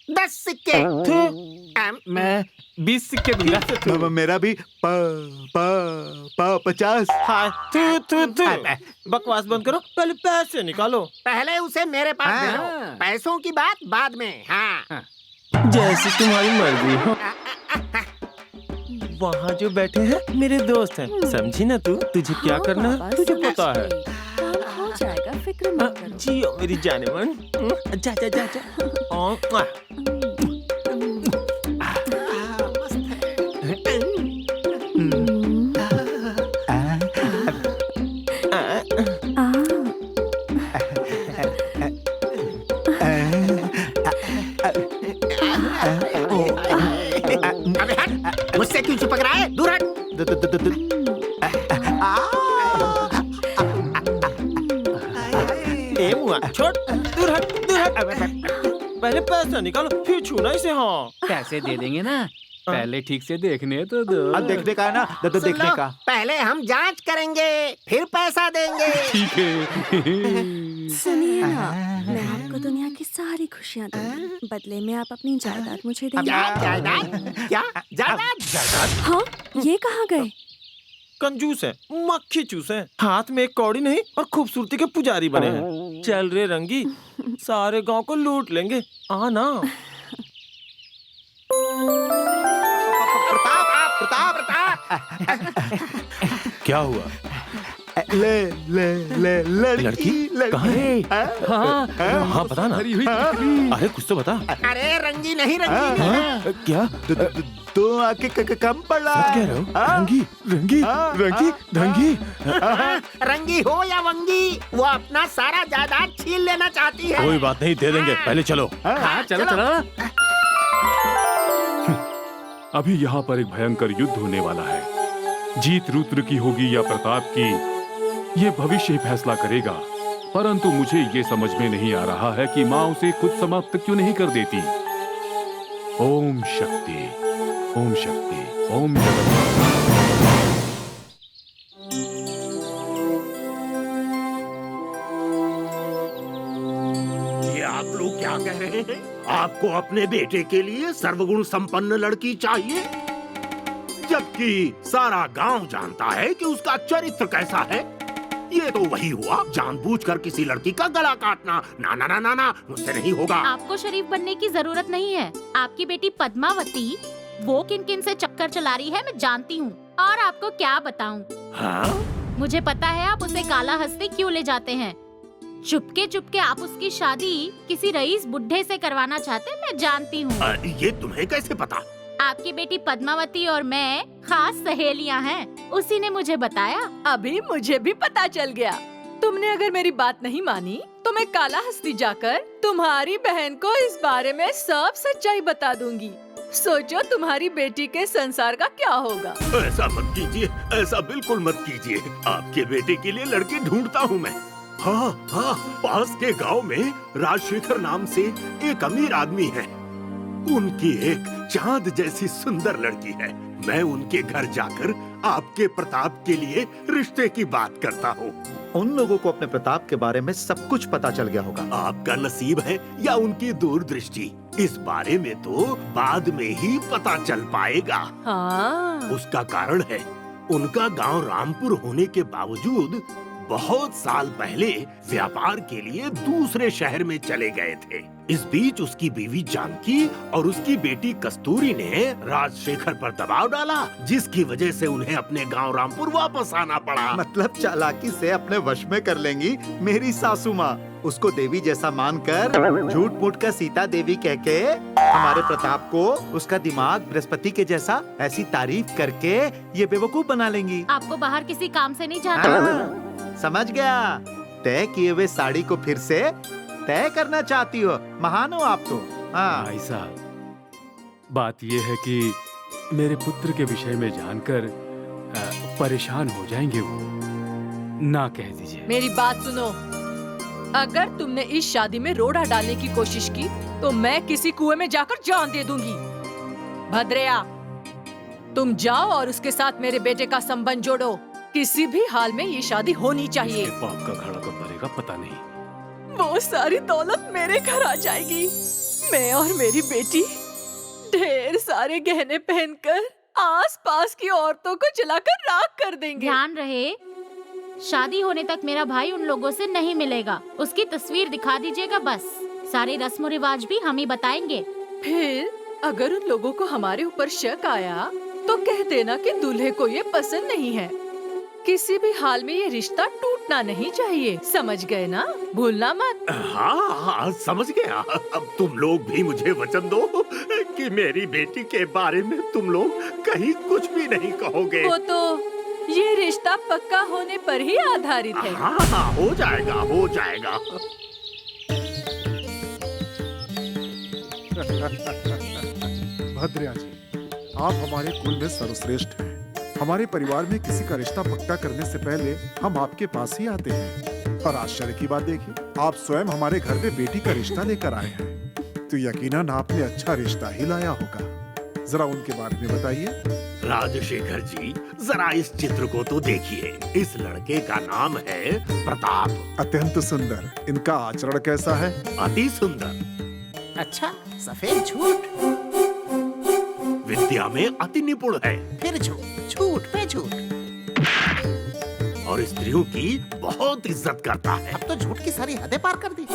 10 सिक्के। मैं 20 सिक्के दूंगा। मेरा भी 50। हाय, बकवास बंद करो, पहले पैसे निकालो। पहले उसे मेरे पास दे दो, पैसों की बात बाद में। हाँ, जैसी तुम्हारी मर्जी हो। वहाँ जो बैठे हैं मेरे दोस्त हैं, समझी ना तू? तुझे क्या करना है तुझे पता है। हो जाएगा, फिक्र मत करो। जियो मेरी जाने मन। जा जा जा जा। अबे हट, मुझसे क्यों चिपक रहा है? दूर हट। छोड़, दूर हट, दूर हट। पहले पैसा निकालो, फिर छूना इसे। हाँ, पैसे दे देंगे ना, पहले ठीक से देखने तो दो। देखने का है ना? देखने का। पहले हम जांच करेंगे, फिर पैसा देंगे। ठीक है। सुनिए ना, मैं आपको दुनिया की सारी खुशियाँ दूंगी, बदले में आप अपनी जायदाद मुझे देंगे। क्या जायदाद? क्या जायदाद? हाँ, ये कहाँ गए? कंजूस है, मक्खी चूस है। हाथ में एक कौड़ी नहीं और खूबसूरती के पुजारी बने हैं। चल रे रंगी, सारे गांव को लूट लेंगे। आना। प्रताप। क्या हुआ? लड़की कहाँ है? हाँ बता ना। अरे कुछ तो बता। अरे रंगी नहीं, रंगी। क्या? तो आके कम पड़ा। सच कह रहे हो? रंगी रंगी रंगी रंगी। रंगी हो या वंगी, वो अपना सारा जायदाद छीन लेना चाहती है। कोई बात नहीं, दे देंगे। पहले चलो। हाँ, चलो। अभी यहाँ पर एक भयंकर युद्ध होने वाला है। जीत रुद्र की होगी या प्रताप की, ये भविष्य ही फैसला करेगा। परंतु मुझे ये समझ में नहीं आ रहा है कि माँ उसे खुद समाप्त क्यों नहीं कर देती। ओम शक्ति, ओम शक्ति, ओम जगन्नाथ। ये आप लोग क्या कह रहे हैं? आपको अपने बेटे के लिए सर्वगुण संपन्न लड़की चाहिए, जबकि सारा गांव जानता है कि उसका चरित्र कैसा है। ये तो वही हुआ जानबूझकर किसी लड़की का गला काटना। ना ना ना ना ना, मुझसे नहीं होगा। आपको शरीफ बनने की जरूरत नहीं है। आपकी बेटी पद्मावती वो किन-किन से चक्कर चला रही है मैं जानती हूँ, और आपको क्या बताऊँ। हाँ? मुझे पता है आप उसे काला हंसते क्यों ले जाते हैं। चुपके चुपके आप उसकी शादी किसी रईस बुढ़े से करवाना चाहते हैं, मैं जानती हूँ। ये तुम्हें कैसे पता? आपकी बेटी पद्मावती और मैं खास सहेलियां हैं, उसी ने मुझे बताया। अभी मुझे भी पता चल गया। तुमने अगर मेरी बात नहीं मानी तो मैं काला हस्ती जाकर तुम्हारी बहन को इस बारे में सब सच्चाई बता दूंगी। सोचो तुम्हारी बेटी के संसार का क्या होगा। ऐसा मत कीजिए, ऐसा बिल्कुल मत कीजिए। आपके बेटे के लिए लड़की ढूंढता हूँ मैं। हाँ हाँ, पास के गांव में राजशेखर नाम से एक अमीर आदमी है। उनकी एक चांद जैसी सुंदर लड़की है। मैं उनके घर जाकर आपके प्रताप के लिए रिश्ते की बात करता हूँ। उन लोगों को अपने प्रताप के बारे में सब कुछ पता चल गया होगा। आपका नसीब है या उनकी दूरदृष्टि, इस बारे में तो बाद में ही पता चल पाएगा। हाँ। उसका कारण है उनका गांव रामपुर होने के बावजूद बहुत साल पहले व्यापार के लिए दूसरे शहर में चले गए थे। इस बीच उसकी बीवी जानकी और उसकी बेटी कस्तूरी ने राजशेखर पर दबाव डाला, जिसकी वजह से उन्हें अपने गांव रामपुर वापस आना पड़ा। मतलब चालाकी से अपने वश में कर लेंगी मेरी सासू माँ। उसको देवी जैसा मानकर झूठ मूठ का सीता देवी कह के हमारे प्रताप को उसका दिमाग बृहस्पति के जैसा ऐसी तारीफ करके ये बेवकूफ बना लेंगी। आपको बाहर किसी काम से नहीं जाना। समझ गया। तय किए हुए साड़ी को फिर से तय करना चाहती हो। महान हो आप तो। हाँ भाई साहब, बात ये है कि मेरे पुत्र के विषय में जानकर परेशान हो जाएंगे वो। ना कह दीजिए। मेरी बात सुनो, अगर तुमने इस शादी में रोड़ा डालने की कोशिश की तो मैं किसी कुएं में जाकर जान दे दूंगी। भद्रया, तुम जाओ और उसके साथ मेरे बेटे का संबंध जोड़ो। किसी भी हाल में ये शादी होनी चाहिए। पाप का घड़ा कब भरेगा पता नहीं। वो सारी दौलत मेरे घर आ जाएगी। मैं और मेरी बेटी ढेर सारे गहने पहनकर आसपास की औरतों को जलाकर राख कर देंगे। ध्यान रहे, शादी होने तक मेरा भाई उन लोगों से नहीं मिलेगा। उसकी तस्वीर दिखा दीजिएगा बस। सारे रस्म रिवाज भी हम ही बताएंगे। फिर अगर उन लोगों को हमारे ऊपर शक आया तो कह देना कि दूल्हे को ये पसंद नहीं है। किसी भी हाल में ये रिश्ता टूटना नहीं चाहिए। समझ गए ना? भूलना मत। हाँ हाँ, समझ गया। अब तुम लोग भी मुझे वचन दो कि मेरी बेटी के बारे में तुम लोग कहीं कुछ भी नहीं कहोगे। वो तो ये रिश्ता पक्का होने पर ही आधारित है। हाँ हाँ, हो जाएगा, हो जाएगा। भद्रया जी, आप हमारे कुल में सर्वश्रेष्ठ हैं। हमारे परिवार में किसी का रिश्ता पक्का करने से पहले हम आपके पास ही आते हैं। और आश्चर्य की बात देखिए, आप स्वयं हमारे घर में बेटी का रिश्ता लेकर आए हैं, तो यकीनन आपने अच्छा रिश्ता ही लाया होगा। जरा उनके बारे में बताइए। राजशेखर जी, जरा इस चित्र को तो देखिए। इस लड़के का नाम है प्रताप। अत्यंत सुंदर। इनका आचरण कैसा है? अति सुंदर। अच्छा, सफेद झूठ। विद्या में अति निपुण है। फिर झूठ, झूठ पे झूठ। और स्त्रियों की बहुत इज्जत करता है। अब तो झूठ की सारी हदें पार कर दी।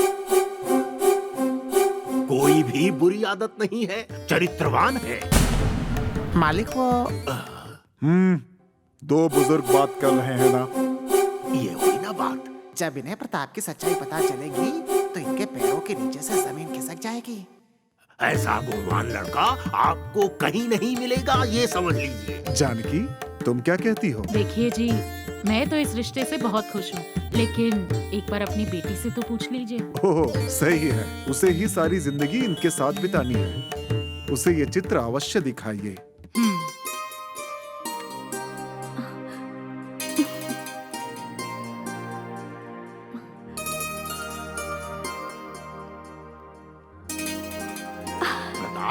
कोई भी बुरी आदत नहीं है, चरित्रवान है। मालिक वो दो बुजुर्ग बात कर रहे हैं ना। ये हुई ना बात। जब इन्हें प्रताप की सच्चाई पता चलेगी तो इनके पैरों के नीचे से जमीन खिसक जाएगी। ऐसा गुणवान लड़का आपको कहीं नहीं मिलेगा, ये समझ लीजिए। जानकी, तुम क्या कहती हो? देखिए जी, मैं तो इस रिश्ते से बहुत खुश हूँ, लेकिन एक बार अपनी बेटी से तो पूछ लीजिए। ओह, सही है। उसे ही सारी जिंदगी इनके साथ बितानी है। उसे ये चित्र अवश्य दिखाइए।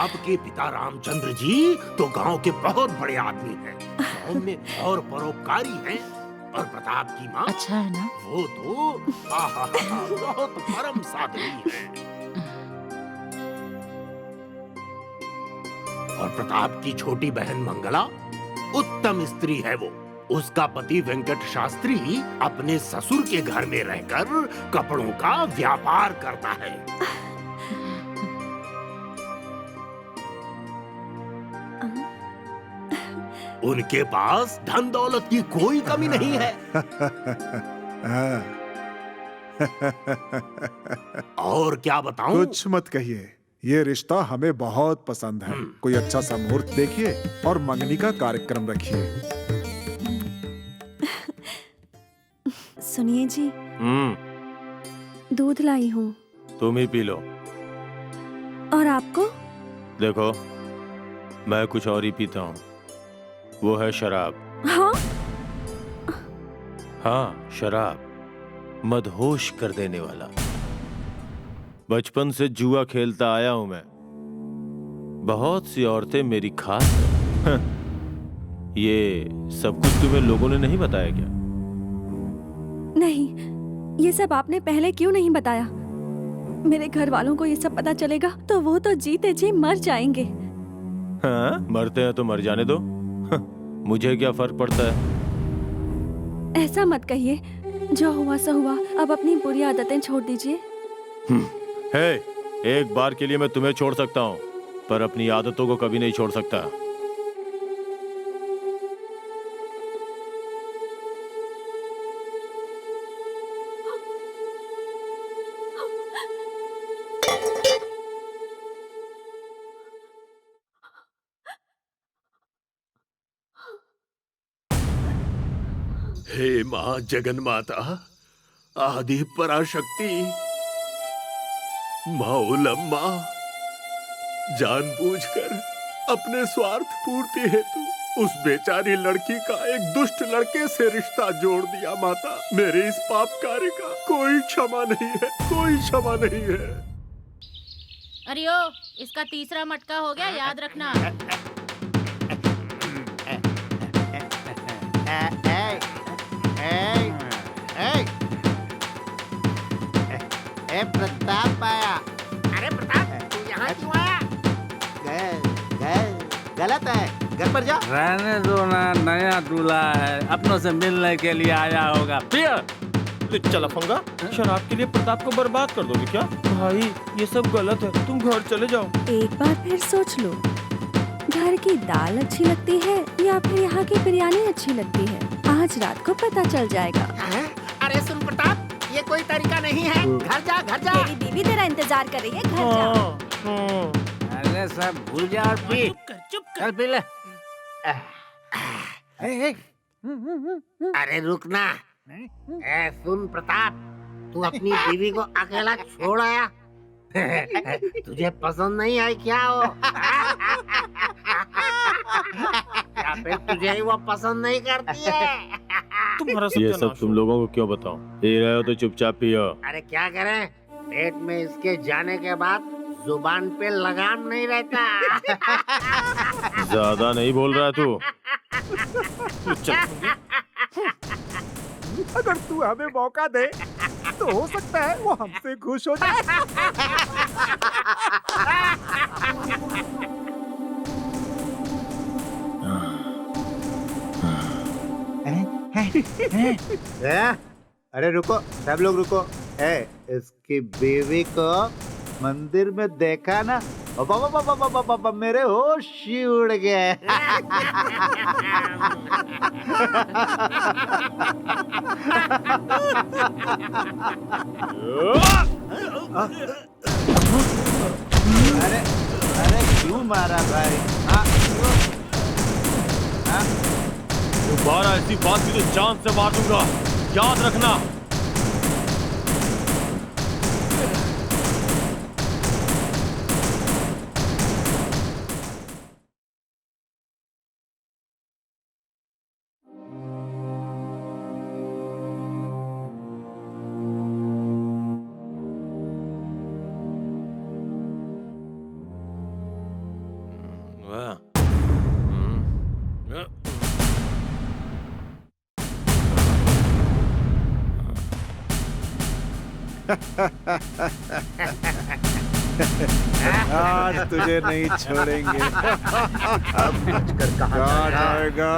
आपके पिता रामचंद्र जी तो गांव के बहुत बड़े आदमी हैं, सौम्य और परोपकारी हैं। और प्रताप की माँ अच्छा है ना? वो तो आहा बहुत परम साध्वी है। और प्रताप की छोटी बहन मंगला उत्तम स्त्री है वो। उसका पति वेंकट शास्त्री अपने ससुर के घर में रहकर कपड़ों का व्यापार करता है। उनके पास धन दौलत की कोई कमी नहीं है। और क्या बताऊं? कुछ मत कहिए, ये रिश्ता हमें बहुत पसंद है। कोई अच्छा सा मुहूर्त देखिए और मंगनी का कार्यक्रम रखिए। सुनिए जी, दूध लाई हूँ। तुम ही पी लो। और आपको? देखो, मैं कुछ और ही पीता हूँ, वो है शराब। हाँ? हाँ, शराब, मदहोश कर देने वाला। बचपन से जुआ खेलता आया हूं मैं। बहुत सी औरतें मेरी खास हैं। ये सब कुछ तुम्हें लोगों ने नहीं बताया क्या? नहीं, ये सब आपने पहले क्यों नहीं बताया? मेरे घर वालों को ये सब पता चलेगा तो वो तो जीते जी मर जाएंगे। हाँ, मरते हैं तो मर जाने दो। मुझे क्या फर्क पड़ता है? ऐसा मत कहिए, जो हुआ सो हुआ। अब अपनी बुरी आदतें छोड़ दीजिए। हे, एक बार के लिए मैं तुम्हें छोड़ सकता हूँ, पर अपनी आदतों को कभी नहीं छोड़ सकता। हे माँ जगन माता, आदि पराशक्ति, माउलम्मा, जानबूझकर अपने स्वार्थ पूर्ति हेतु उस बेचारी लड़की का एक दुष्ट लड़के से रिश्ता जोड़ दिया माता। मेरे इस पाप कार्य का कोई क्षमा नहीं है, कोई क्षमा नहीं है। अरे ओ, इसका तीसरा मटका हो गया, याद रखना। प्रताप आया। अरे प्रताप, तू यहाँ क्यों आया? गलत है, घर पर जा। रहने दो ना, नया दूल्हा है, अपनों से मिलने के लिए आया होगा। चल अफंगा, शराब के लिए प्रताप को बर्बाद कर दोगे क्या? भाई, ये सब गलत है, तुम घर चले जाओ। एक बार फिर सोच लो, घर की दाल अच्छी लगती है या फिर यहाँ की बिरयानी अच्छी लगती है? आज रात को पता चल जाएगा। अरे सुन प्रताप, ये कोई तरीका नहीं है। घर जा, घर जा। तेरी बीवी तेरा इंतजार कर रही है, घर जा। अरे सब भूल जा और पी। चल पी ले। अरे रुकना। सुन प्रताप, तू अपनी बीवी को अकेला छोड़ आया। तुझे पसंद नहीं आई क्या वो? या फिर तुझे ही वो पसंद नहीं करती है? ये सब तुम लोगों को क्यों बताऊं? पी रहे हो तो चुपचाप पियो। अरे क्या करें, पेट में इसके जाने के बाद जुबान पे लगाम नहीं रहता। ज्यादा नहीं बोल रहा है तू? अगर तू हमें मौका दे तो हो सकता है वो हमसे खुश हो जाए। अरे रुको, सब लोग रुको। इसकी बीवी को मंदिर में देखा ना, बाबा मेरे होश ही उड़ गए। अरे अरे क्यों मारा भाई? दोबारा ऐसी बात की तो जान से मार दूंगा, याद रखना। आज तुझे नहीं छोड़ेंगे। अब बचकर कहाँ जाएगा?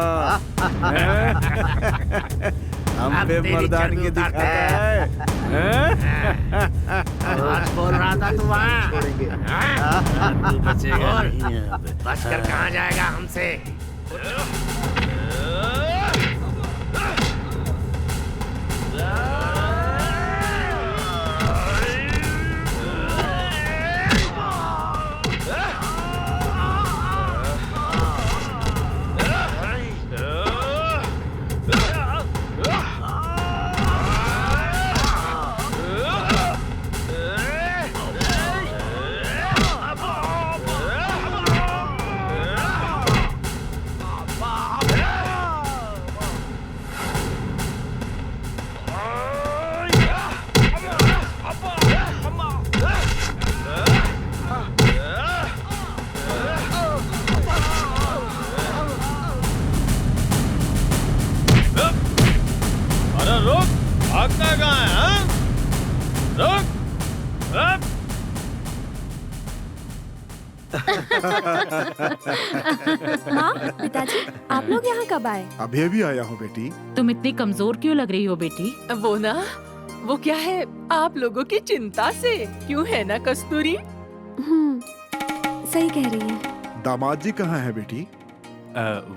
हम पे मर्दानगी दिखाता है। आज बोल रहा था तू वहाँ छोड़ेंगे। तू बचेगा नहीं अब। बचकर कहाँ जाएगा हमसे? माँ, पिताजी, आप लोग यहाँ कब आए? अभी अभी आया हूँ बेटी। तुम इतनी कमजोर क्यों लग रही हो बेटी? वो ना, वो क्या है, आप लोगों की चिंता से। क्यों है ना कस्तूरी? सही कह रही है। दामाद जी कहाँ है बेटी?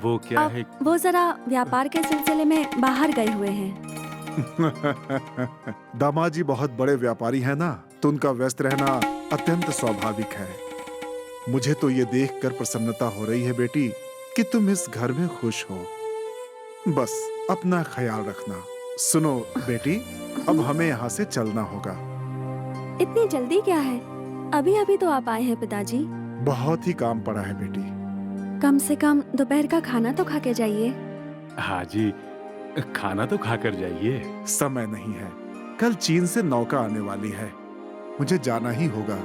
वो क्या अब है? वो जरा व्यापार के सिलसिले में बाहर गए हुए हैं। दामाद जी बहुत बड़े व्यापारी हैं ना, तो उनका व्यस्त रहना अत्यंत स्वाभाविक है। मुझे तो ये देखकर प्रसन्नता हो रही है बेटी कि तुम इस घर में खुश हो। बस अपना ख्याल रखना। सुनो बेटी, अब हमें यहाँ से चलना होगा। इतनी जल्दी क्या है? अभी अभी तो आप आए हैं पिताजी। बहुत ही काम पड़ा है बेटी। कम से कम दोपहर का खाना तो खा के जाइए। हाँ जी, खाना तो खाकर जाइए। समय नहीं है, कल चीन से नौका आने वाली है, मुझे जाना ही होगा।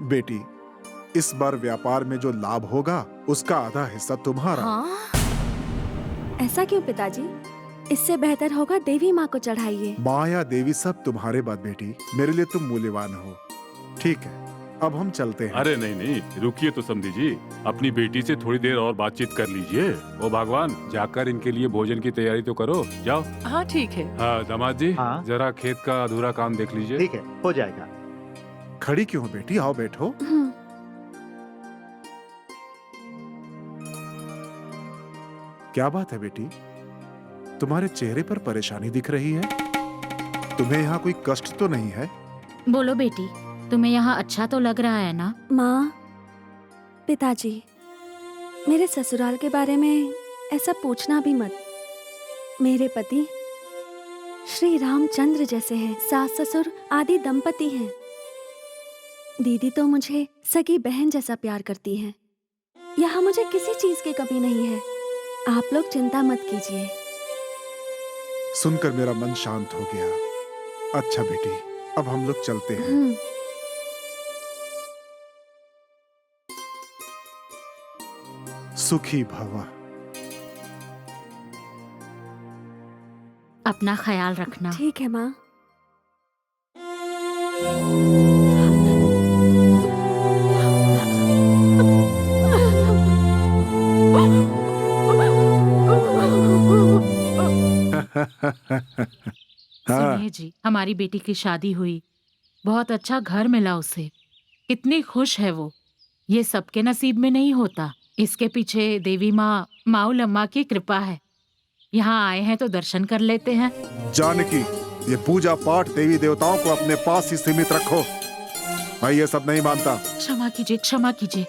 बेटी, इस बार व्यापार में जो लाभ होगा उसका आधा हिस्सा तुम्हारा। हाँ? ऐसा क्यों पिताजी? इससे बेहतर होगा देवी माँ को चढ़ाइए। माँ या देवी सब तुम्हारे बाद बेटी, मेरे लिए तुम मूल्यवान हो। ठीक है, अब हम चलते हैं। अरे नहीं नहीं, रुकिए तो समधी जी, अपनी बेटी से थोड़ी देर और बातचीत कर लीजिए। ओ भगवान, जाकर इनके लिए भोजन की तैयारी तो करो, जाओ। हाँ ठीक है। हाँ दामाद जी, हाँ? जरा खेत का अधूरा काम देख लीजिए। ठीक है, हो जाएगा। खड़ी क्यों हो बेटी, आओ बैठो। क्या बात है बेटी, तुम्हारे चेहरे पर परेशानी दिख रही है। तुम्हें यहाँ कोई कष्ट तो नहीं है? बोलो बेटी, तुम्हें यहाँ अच्छा तो लग रहा है ना? माँ, पिताजी, मेरे ससुराल के बारे में ऐसा पूछना भी मत। मेरे पति श्री रामचंद्र जैसे हैं, सास ससुर आदि दंपति हैं। दीदी तो मुझे सगी बहन जैसा प्यार करती हैं। यहाँ मुझे किसी चीज की कमी नहीं है। आप लोग चिंता मत कीजिए। सुनकर मेरा मन शांत हो गया। अच्छा बेटी, अब हम लोग चलते हैं। सुखी भवा। अपना ख्याल रखना। ठीक है माँ। सुनिए जी, हमारी बेटी की शादी हुई, बहुत अच्छा घर मिला उसे, कितनी खुश है वो। ये सबके नसीब में नहीं होता। इसके पीछे देवी माँ माउल अम्मा की कृपा है। यहाँ आए हैं तो दर्शन कर लेते हैं। जानकी, ये पूजा पाठ देवी देवताओं को अपने पास ही सीमित रखो। मैं ये सब नहीं मानता। क्षमा कीजिए, क्षमा कीजिए।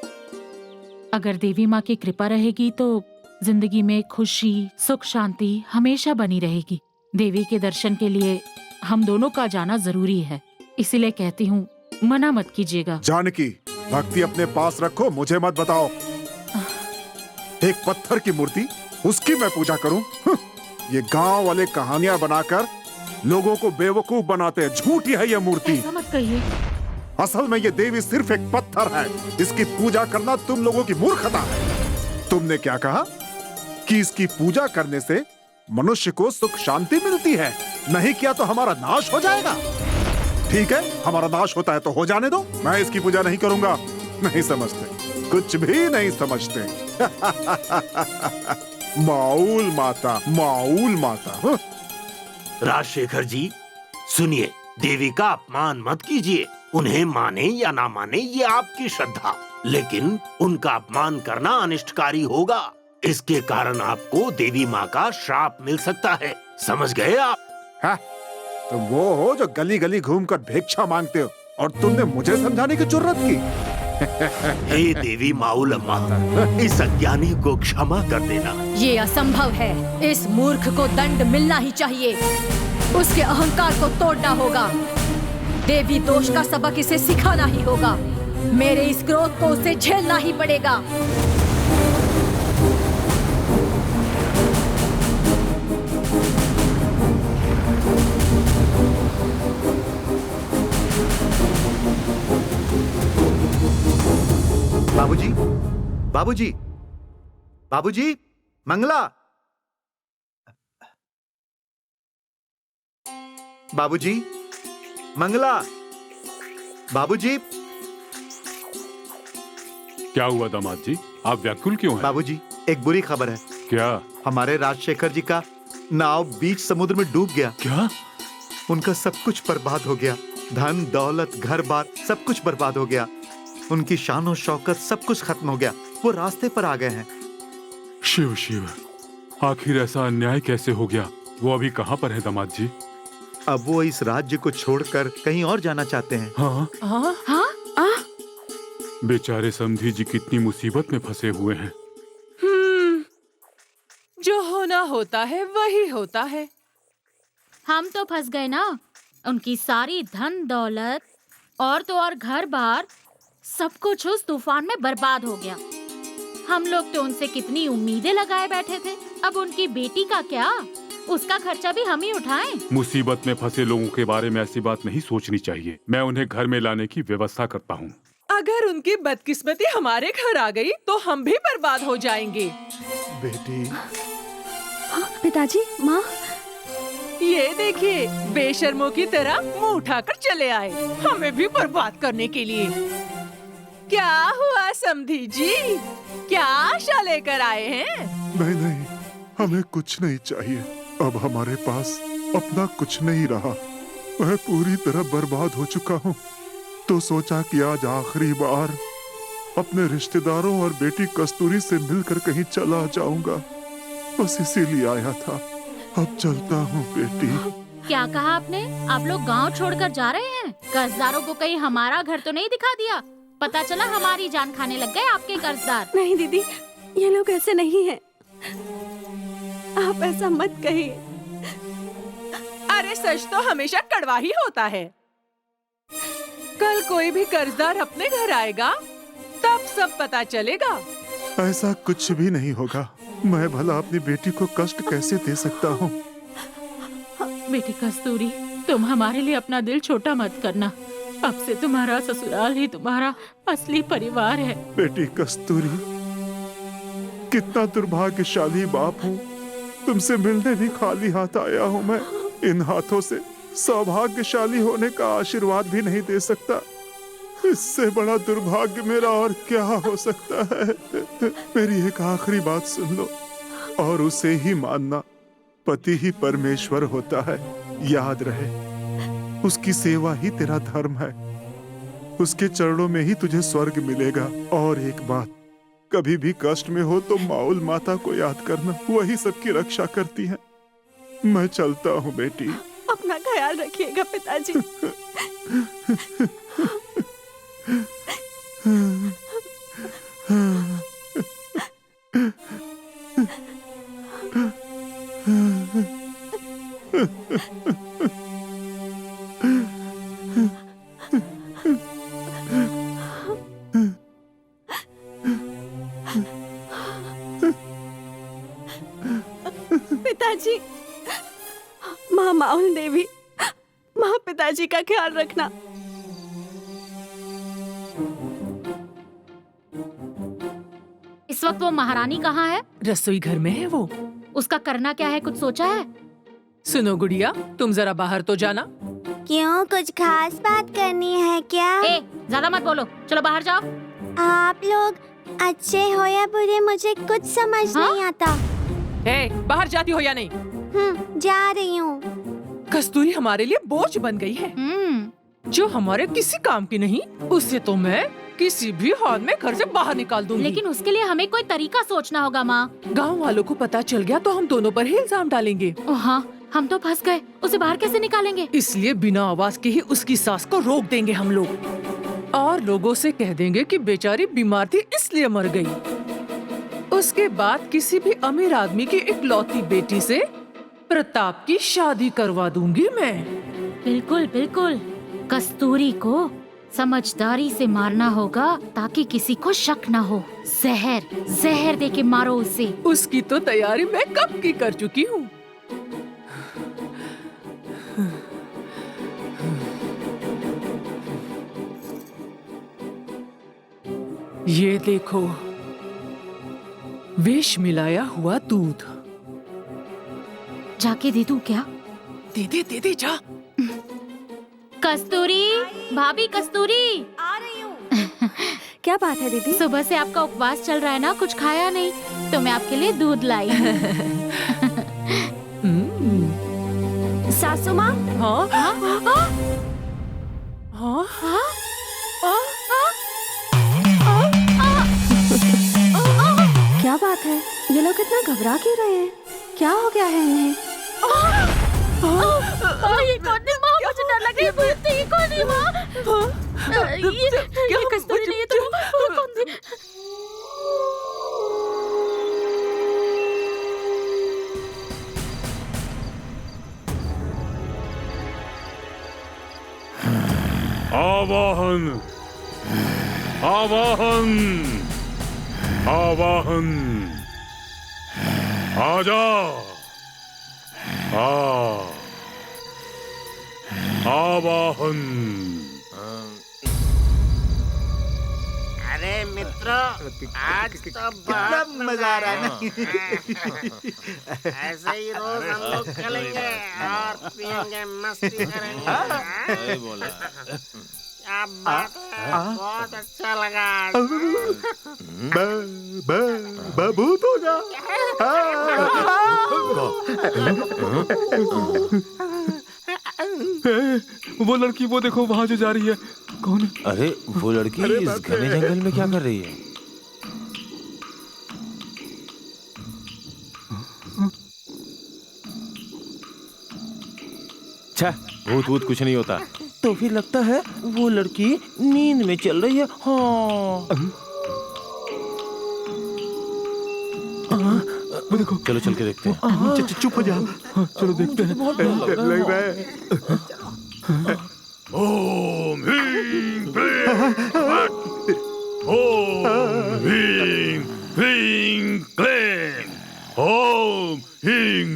अगर देवी माँ की कृपा रहेगी तो जिंदगी में खुशी, सुख, शांति हमेशा बनी रहेगी। देवी के दर्शन के लिए हम दोनों का जाना जरूरी है, इसीलिए कहती हूँ मना मत कीजिएगा। जानकी, भक्ति अपने पास रखो, मुझे मत बताओ। एक पत्थर की मूर्ति, उसकी मैं पूजा करूं? ये गांव वाले कहानियां बनाकर लोगों को बेवकूफ बनाते हैं। झूठी है ये मूर्ति। ऐसा मत कहिए। असल में ये देवी सिर्फ एक पत्थर है। इसकी पूजा करना तुम लोगों की मूर्खता है। तुमने क्या कहा कि इसकी पूजा करने से मनुष्य को सुख शांति मिलती है? नहीं किया तो हमारा नाश हो जाएगा। ठीक है, हमारा नाश होता है तो हो जाने दो, मैं इसकी पूजा नहीं करूंगा। नहीं समझते, कुछ भी नहीं समझते। माऊल माता, माऊल माता। हाँ? राजशेखर जी सुनिए, देवी का अपमान मत कीजिए। उन्हें माने या ना माने ये आपकी श्रद्धा, लेकिन उनका अपमान करना अनिष्टकारी होगा। इसके कारण आपको देवी माँ का श्राप मिल सकता है, समझ गए आप? हाँ? तुम वो हो जो गली गली घूमकर भिक्षा मांगते हो, और तुमने मुझे समझाने की जरूरत की। हे देवी माऊल माता, इस अज्ञानी को क्षमा कर देना। ये असंभव है। इस मूर्ख को दंड मिलना ही चाहिए। उसके अहंकार को तोड़ना होगा। देवी दोष का सबक इसे सिखाना ही होगा। मेरे इस क्रोध को उसे झेलना ही पड़ेगा। बाबूजी, बाबूजी, बाबूजी, मंगला, बाबूजी, मंगला, बाबूजी। क्या हुआ दामाद जी, आप व्याकुल क्यों हैं? बाबूजी, एक बुरी खबर है। क्या? हमारे राजशेखर जी का नाव बीच समुद्र में डूब गया। क्या? उनका सब कुछ बर्बाद हो गया। धन दौलत घर बार सब कुछ बर्बाद हो गया। उनकी शान और शौकत सब कुछ खत्म हो गया। वो रास्ते पर आ गए हैं। शिव शिव, आखिर ऐसा अन्याय कैसे हो गया? वो अभी कहाँ पर है दामाद जी? अब वो इस राज्य को छोड़कर कहीं और जाना चाहते हैं। हाँ? हाँ? हाँ? बेचारे समधी जी कितनी मुसीबत में फंसे हुए हैं। जो होना होता है वही होता है। हम तो फंस गए ना। उनकी सारी धन दौलत और तो और घर बार सब कुछ उस तूफान में बर्बाद हो गया। हम लोग तो उनसे कितनी उम्मीदें लगाए बैठे थे। अब उनकी बेटी का क्या? उसका खर्चा भी हम ही उठाएं। मुसीबत में फंसे लोगों के बारे में ऐसी बात नहीं सोचनी चाहिए। मैं उन्हें घर में लाने की व्यवस्था करता हूँ। अगर उनकी बदकिस्मती हमारे घर आ गई तो हम भी बर्बाद हो जाएंगे। बेटी। पिताजी, माँ। ये देखिए, बेशर्मों की तरह मुंह उठाकर चले आए, हमें भी बर्बाद करने के लिए। क्या हुआ समधी जी, क्या आशा लेकर आए हैं? नहीं नहीं, हमें कुछ नहीं चाहिए। अब हमारे पास अपना कुछ नहीं रहा। मैं पूरी तरह बर्बाद हो चुका हूँ। तो सोचा कि आज आखिरी बार अपने रिश्तेदारों और बेटी कस्तूरी से मिलकर कहीं चला जाऊंगा। बस इसीलिए आया था। अब चलता हूँ बेटी। क्या कहा आपने? आप लोग गांव छोड़कर जा रहे हैं? कर्जदारों को कहीं हमारा घर तो नहीं दिखा दिया? पता चला हमारी जान खाने लग गए आपके कर्जदार। नहीं दीदी, ये लोग ऐसे नहीं हैं। आप ऐसा मत कहिए। अरे सच तो हमेशा कड़वा ही होता है। कल कोई भी कर्जदार अपने घर आएगा तब सब पता चलेगा। ऐसा कुछ भी नहीं होगा। मैं भला अपनी बेटी को कष्ट कैसे दे सकता हूँ? बेटी कस्तूरी, तुम हमारे लिए अपना दिल छोटा मत करना। अब से तुम्हारा ससुराल ही तुम्हारा असली परिवार है। बेटी कस्तूरी, कितना दुर्भाग्यशाली बाप हूँ। तुमसे मिलने भी खाली हाथ आया हूँ मैं। इन हाथों से सौभाग्यशाली होने का आशीर्वाद भी नहीं दे सकता। इससे बड़ा दुर्भाग्य मेरा और क्या हो सकता है? मेरी एक आखिरी बात सुन लो और उसे ही मानना। पति ही परमेश्वर होता है, याद रहे। उसकी सेवा ही तेरा धर्म है। उसके चरणों में ही तुझे स्वर्ग मिलेगा। और एक बात, कभी भी कष्ट में हो तो माउल माता को याद करना, वही सबकी रक्षा करती है। मैं चलता हूँ बेटी। अपना ख्याल रखिएगा पिताजी। पिताजी, माँ माउल देवी, माँ पिताजी का ख्याल रखना। इस वक्त वो महारानी कहाँ है? रसोई घर में है वो। उसका करना क्या है, कुछ सोचा है? सुनो गुड़िया, तुम जरा बाहर तो जाना। क्यों, कुछ खास बात करनी है क्या? ज्यादा मत बोलो, चलो बाहर जाओ। आप लोग अच्छे हो या बुरे, मुझे कुछ समझ नहीं आता। बाहर जाती हो या नहीं? जा रही हूँ। कस्तूरी हमारे लिए बोझ बन गई है, जो हमारे किसी काम की नहीं। उससे तो मैं किसी भी हाल में घर से बाहर निकाल दूंगी। लेकिन उसके लिए हमें कोई तरीका सोचना होगा माँ। गांव वालों को पता चल गया तो हम दोनों पर ही इल्जाम डालेंगे। हाँ, हम तो फंस गए। उसे बाहर कैसे निकालेंगे? इसलिए बिना आवाज के ही उसकी सास को रोक देंगे हम लोग, और लोगों से कह देंगे कि बेचारी बीमार थी इसलिए मर गई। उसके बाद किसी भी अमीर आदमी की इकलौती बेटी से प्रताप की शादी करवा दूंगी मैं। बिल्कुल बिल्कुल। कस्तूरी को समझदारी से मारना होगा ताकि किसी को शक न हो। जहर दे के मारो उसे। उसकी तो तैयारी मैं कब की कर चुकी हूँ। ये देखो, विष मिलाया हुआ दूध। जाके दे दूं क्या? दे दे जा। कस्तूरी, भाभी कस्तूरी, आ रही हूँ। क्या बात है दीदी? सुबह से आपका उपवास चल रहा है ना, कुछ खाया नहीं, तो मैं आपके लिए दूध लाई। सासू माँ? हाँ? क्या बात है, ये लोग इतना घबरा क्यों रहे हैं? क्या हो गया है इन्हें? ये कौन है माँ? मुझे डर लग रही है। ये कौन है माँ? ये कस्तूरी नहीं है तो कौन थी? आवाहन, आवाहन, आवाहन, आजा, आवाहन। अरे मित्रों, आज तो कितना मजा आ रहा है ना। ऐसे ही रोज हम लोग खेलेंगे और पियेंगे, मस्ती करेंगे। सही बोला। क्या बात है, बहुत अच्छा लगा। भूत हो जा। वो लड़की, वो देखो वहाँ जो जा रही है। कौन? अरे वो लड़की इस घने जंगल में क्या कर रही है? छा, भूत कुछ नहीं होता। तो फिर लगता है वो लड़की नींद में चल रही है। हाँ। वो देखो, चलो चल के देखते हैं। चुप हो जा। चलो देखते हैं। लग रहा है। ओम ह्रीं क्लीं फट्। ओम ह्रीं क्लीं क्लीं। ओम ह्रीं।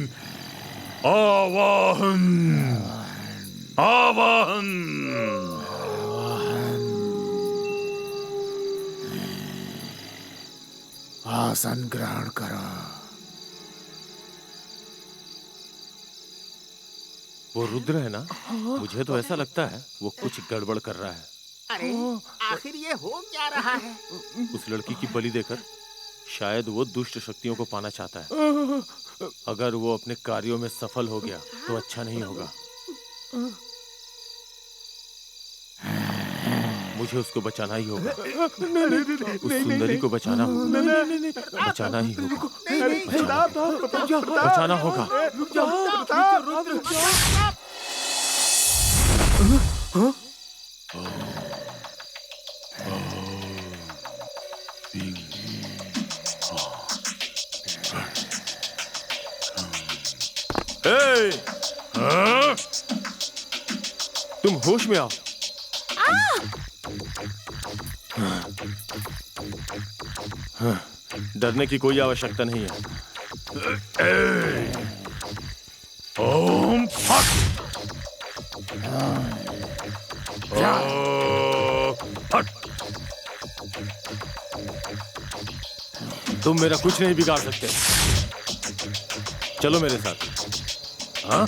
आवाहन, आवाहन। आसन ग्रहण करो। वो रुद्र है ना? मुझे तो ऐसा लगता है वो कुछ गड़बड़ कर रहा है। अरे आखिर ये हो क्या रहा है? उस लड़की की बलि देकर शायद वो दुष्ट शक्तियों को पाना चाहता है। अगर वो अपने कार्यों में सफल हो गया तो अच्छा नहीं होगा। मुझे उसको बचाना ही होगा। उस सुंदरी को बचाना होगा। बचाना ही होगा। बचाना होगा। तुम होश में आओ। डरने की कोई आवश्यकता नहीं है। ओम फट। फट। तुम मेरा कुछ नहीं बिगाड़ सकते। चलो मेरे साथ। हाँ?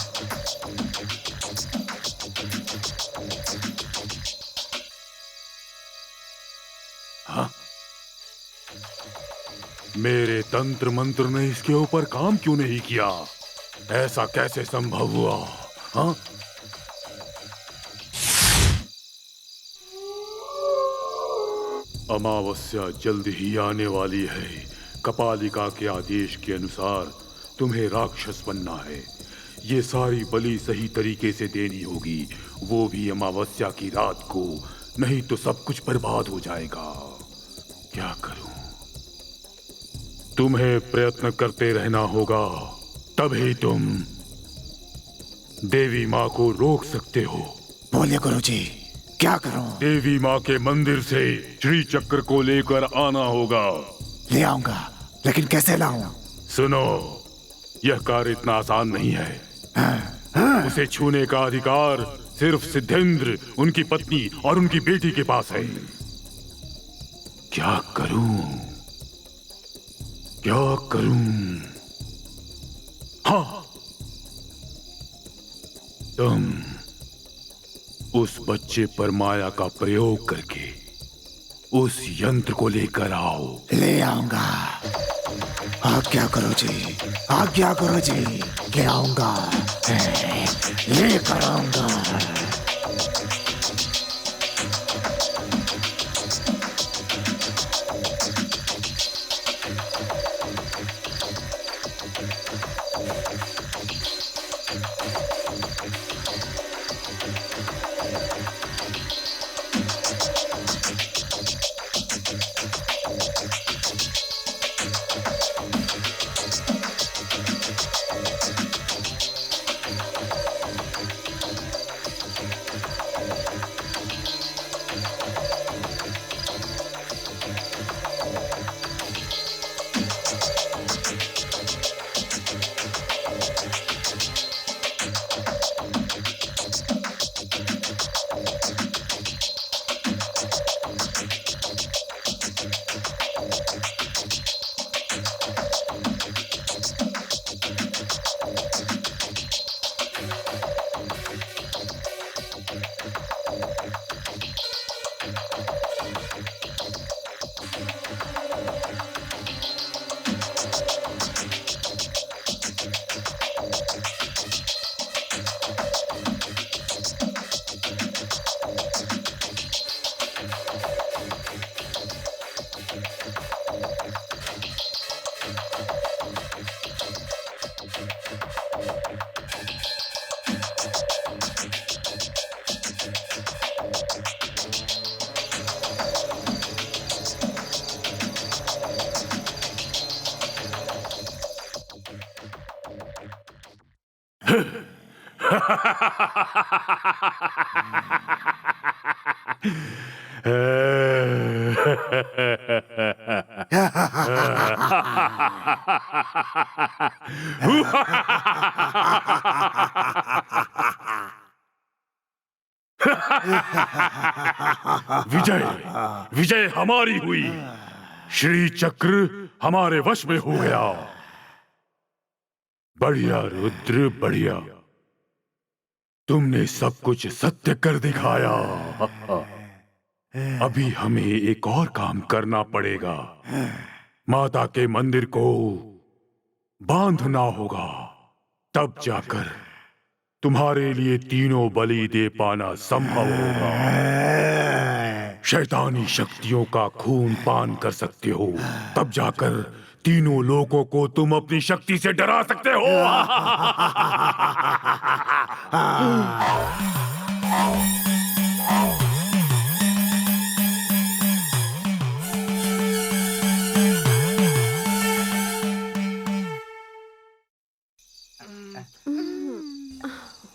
मेरे तंत्र मंत्र ने इसके ऊपर काम क्यों नहीं किया? ऐसा कैसे संभव हुआ? हाँ? अमावस्या जल्द ही आने वाली है। कपालिका के आदेश के अनुसार तुम्हें राक्षस बनना है। ये सारी बलि सही तरीके से देनी होगी, वो भी अमावस्या की रात को, नहीं तो सब कुछ बर्बाद हो जाएगा। क्या करूं? तुम्हें प्रयत्न करते रहना होगा, तभी तुम देवी माँ को रोक सकते हो। बोलिए गुरुजी, क्या करूं? देवी माँ के मंदिर से श्री चक्र को लेकर आना होगा। ले आऊंगा, लेकिन कैसे लाऊं? सुनो, यह कार्य इतना आसान नहीं है। उसे छूने का अधिकार सिर्फ सिद्धेंद्र, उनकी पत्नी और उनकी बेटी के पास है। क्या करूं? क्या करूं? हाँ, तुम उस बच्चे पर माया का प्रयोग करके उस यंत्र को लेकर आओ। ले आऊंगा। आज्ञा करो जी, आज्ञा करो जी। ले आऊंगा, लेकर आऊंगा। विजय, विजय हमारी हुई। श्री चक्र हमारे वश में हो गया। बढ़िया रुद्र, बढ़िया। तुमने सब कुछ सत्य कर दिखाया। अभी हमें एक और काम करना पड़ेगा। माता के मंदिर को बांधना होगा, तब जाकर तुम्हारे लिए तीनों बलि दे पाना संभव होगा। शैतानी शक्तियों का खून पान कर सकते हो, तब जाकर तीनों लोगों को तुम अपनी शक्ति से डरा सकते हो।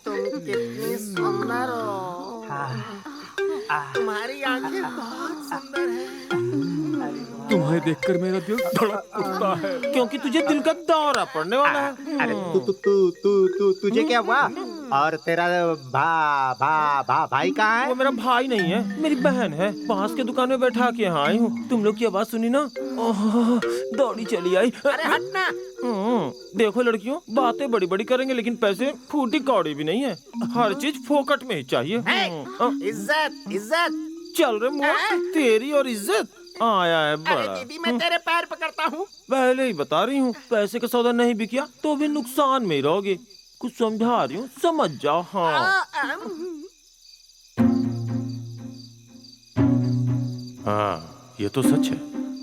तुम कितनी सुंदर हो। तुम्हारी आंखें बहुत सुंदर हैं। तुम्हें देखकर मेरा दिल धड़क उठता है, क्योंकि तुझे दिल का दौरा पड़ने वाला है। अरे तुझे क्या हुआ? और तेरा भाई कहाँ है? वो मेरा भाई नहीं है, मेरी बहन है। पास के दुकान में बैठा के यहाँ आई हूँ। तुम लोग की आवाज सुनी ना, दौड़ी चली आई। अरे हटना। देखो लड़कियों, बातें बड़ी बड़ी करेंगे, लेकिन पैसे फूटी कौड़ी भी नहीं है। हर चीज फोकट में ही चाहिए। इज्जत इज्जत। चल रे मोर, तेरी और इज्जत आया है अरे बड़ा। दीदी मैं तेरे पैर पकड़ता हूँ। पहले ही बता रही हूँ, पैसे का सौदा नहीं भी किया तो भी नुकसान में ही रहोगे। कुछ समझा रही हूँ, समझ जाओ। हाँ हाँ, ये तो सच है।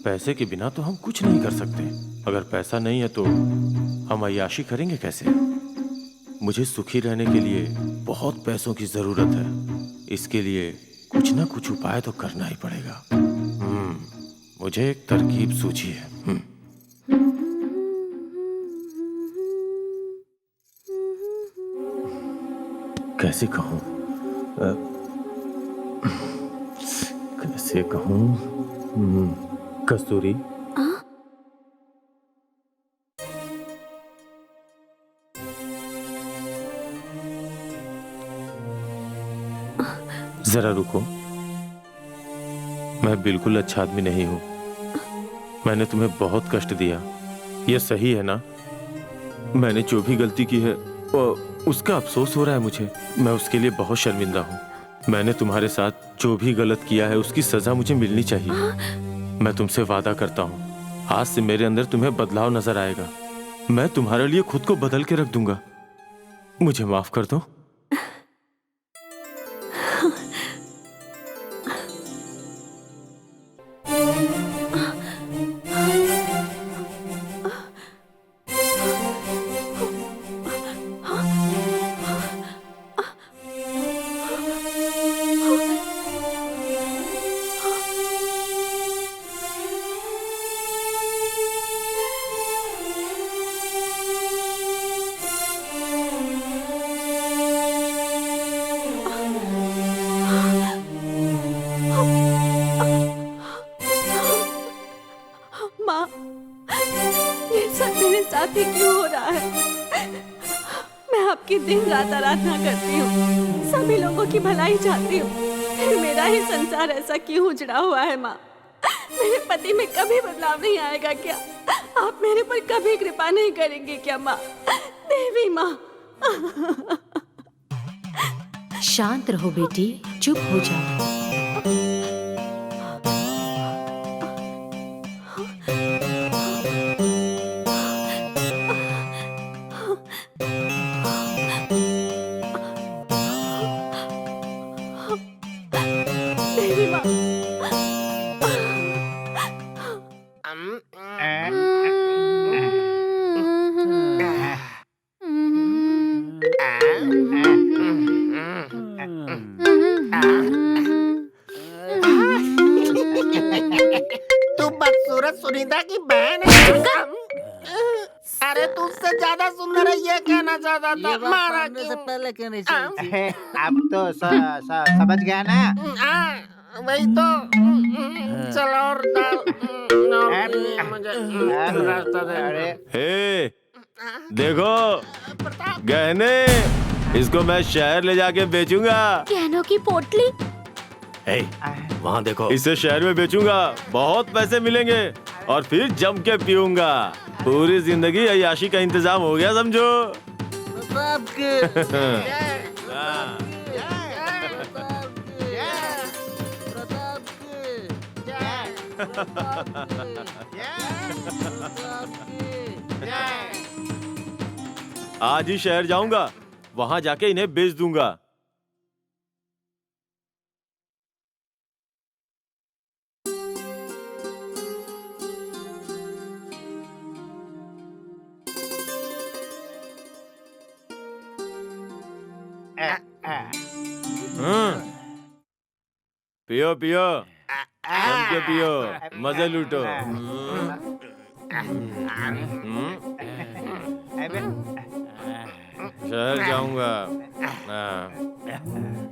पैसे के बिना तो हम कुछ नहीं कर सकते। अगर पैसा नहीं है तो हम अय्याशी करेंगे कैसे? मुझे सुखी रहने के लिए बहुत पैसों की जरूरत है। इसके लिए कुछ ना कुछ उपाय तो करना ही पड़ेगा। मुझे एक तरकीब सूझी है। कैसे कहूँ, कैसे कहूँ? कस्तूरी, जरा रुको। मैं बिल्कुल अच्छा आदमी नहीं हूं। मैंने तुम्हें बहुत कष्ट दिया, यह सही है ना? मैंने जो भी गलती की है उसका अफसोस हो रहा है मुझे। मैं उसके लिए बहुत शर्मिंदा हूँ। मैंने तुम्हारे साथ जो भी गलत किया है उसकी सजा मुझे मिलनी चाहिए। मैं तुमसे वादा करता हूँ, आज से मेरे अंदर तुम्हें बदलाव नजर आएगा। मैं तुम्हारे लिए खुद को बदल के रख दूंगा। मुझे माफ कर दो। दिन रात आराधना करती हूँ, सभी लोगों की भलाई चाहती हूँ, फिर मेरा ही संसार ऐसा क्यों उजड़ा हुआ है माँ? मेरे पति में कभी बदलाव नहीं आएगा क्या? आप मेरे पर कभी कृपा नहीं करेंगे क्या माँ? देवी माँ। शांत रहो बेटी, चुप हो जाओ। सुनीता की बहन है। अरे तुझसे ज्यादा सुंदर है ये कहना चाहता था। मारा से पहले क्यों नहीं चाहिए? अब तो समझ गया ना? वही तो। चलो और रास्ता दे। हे, देखो गहने, इसको मैं शहर ले जाके बेचूंगा। गहनों की पोटली? वहाँ देखो, इसे शहर में बेचूंगा, बहुत पैसे मिलेंगे और फिर जम के पीऊंगा। पूरी जिंदगी अय्याशी का इंतजाम हो गया समझो। आज ही शहर जाऊंगा, वहां जाके इन्हें बेच दूंगा। पियो पियो, जम के पियो, मजे लूटो। शहर जाऊंगा।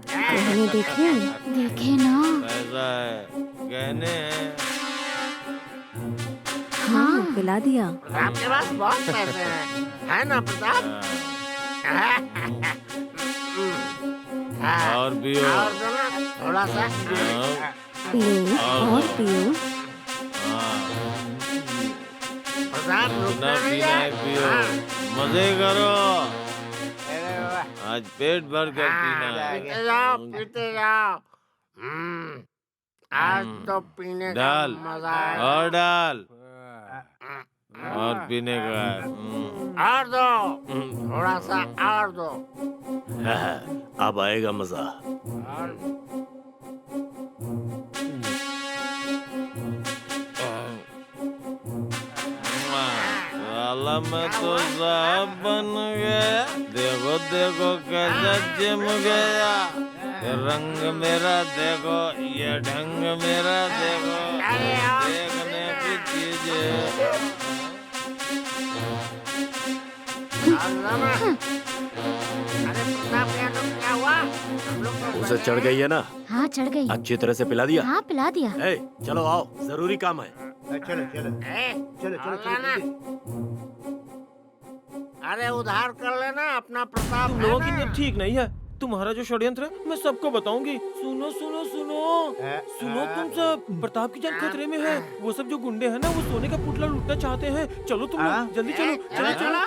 गहने देखे? देखे ना? पैसा है, गहने हैं। हाँ, पिला दिया। आपके पास बहुत पैसे हैं, है ना प्रताप? और पियो। और थोड़ा सा। पियो और पियो। प्रताप ना पीना है, पियो, मजे करो। आज पेट भर कर पीना है। पीते जाओ, पीते जाओ। आज तो पीने का डाल मजा आएगा। और डाल और पीने का और दो, थोड़ा सा और दो। अब आएगा मजा। साला मैं तो साहब बन गया। देखो देखो कैसा जिम गया। ये रंग मेरा देखो, ये ढंग मेरा देखो, देखने की चीज है। अरे प्रताप यादव, क्या हुआ? हम लोग तो उसे चढ़ गई है ना? हाँ चढ़ गई। अच्छी तरह से पिला दिया? हाँ पिला दिया। ए, चलो आओ, जरूरी काम है। चलो चलो चलो चलो। अरे उधार कर लेना अपना प्रताप। तुम लोगों की नीयत ठीक नहीं है। तुम्हारा जो षड्यंत्र है मैं सबको बताऊंगी। सुनो सुनो सुनो सुनो, तुम सब, प्रताप की जान खतरे में है। वो सब जो गुंडे हैं ना, वो सोने का पुतला लूटना चाहते हैं। चलो तुम लोग जल्दी चलो चलो चलो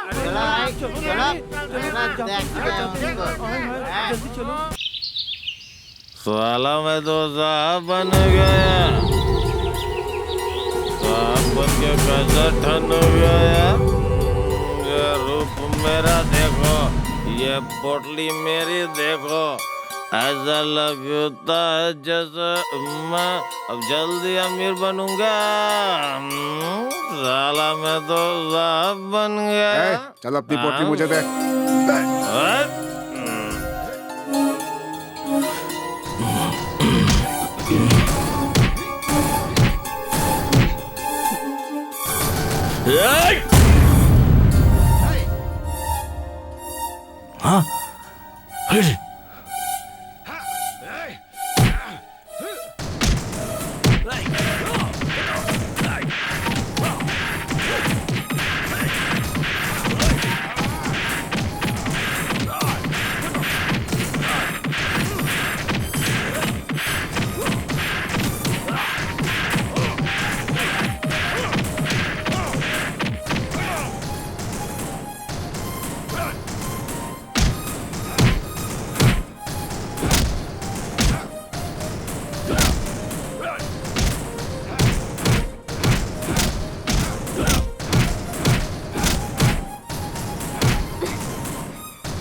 जल्दी चलो। साला मैं तो साहब बन गया। साहब बन के कैसा ठन गया। ये रूप मेरा देखो, ये पोटली मेरी देखो। ऐसा लगता है जैसे मैं अब जल्दी अमीर बनूंगा। साला मैं तो साहब बन गया। चल अपनी पोटली मुझे दे। हाँ?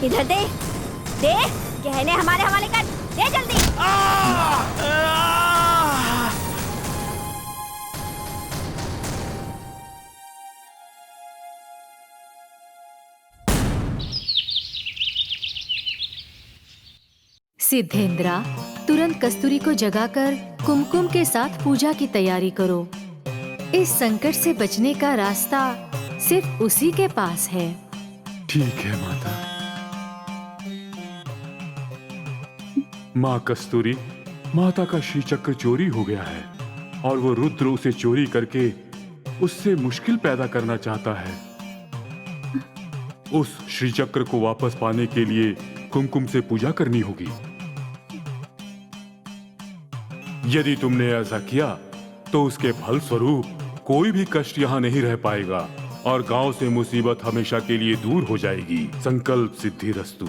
इधर दे, दे, गहने हमारे हवाले कर, दे जल्दी। सिद्धेंद्रा, तुरंत कस्तूरी को जगाकर कुमकुम के साथ पूजा की तैयारी करो। इस संकट से बचने का रास्ता सिर्फ उसी के पास है। ठीक है माता। माँ कस्तूरी, माता का श्री चक्र चोरी हो गया है और वो रुद्र उसे चोरी करके उससे मुश्किल पैदा करना चाहता है। उस श्री चक्र को वापस पाने के लिए कुमकुम से पूजा करनी होगी। यदि तुमने ऐसा किया तो उसके फल स्वरूप कोई भी कष्ट यहाँ नहीं रह पाएगा और गांव से मुसीबत हमेशा के लिए दूर हो जाएगी। संकल्प सिद्धिरस्तु।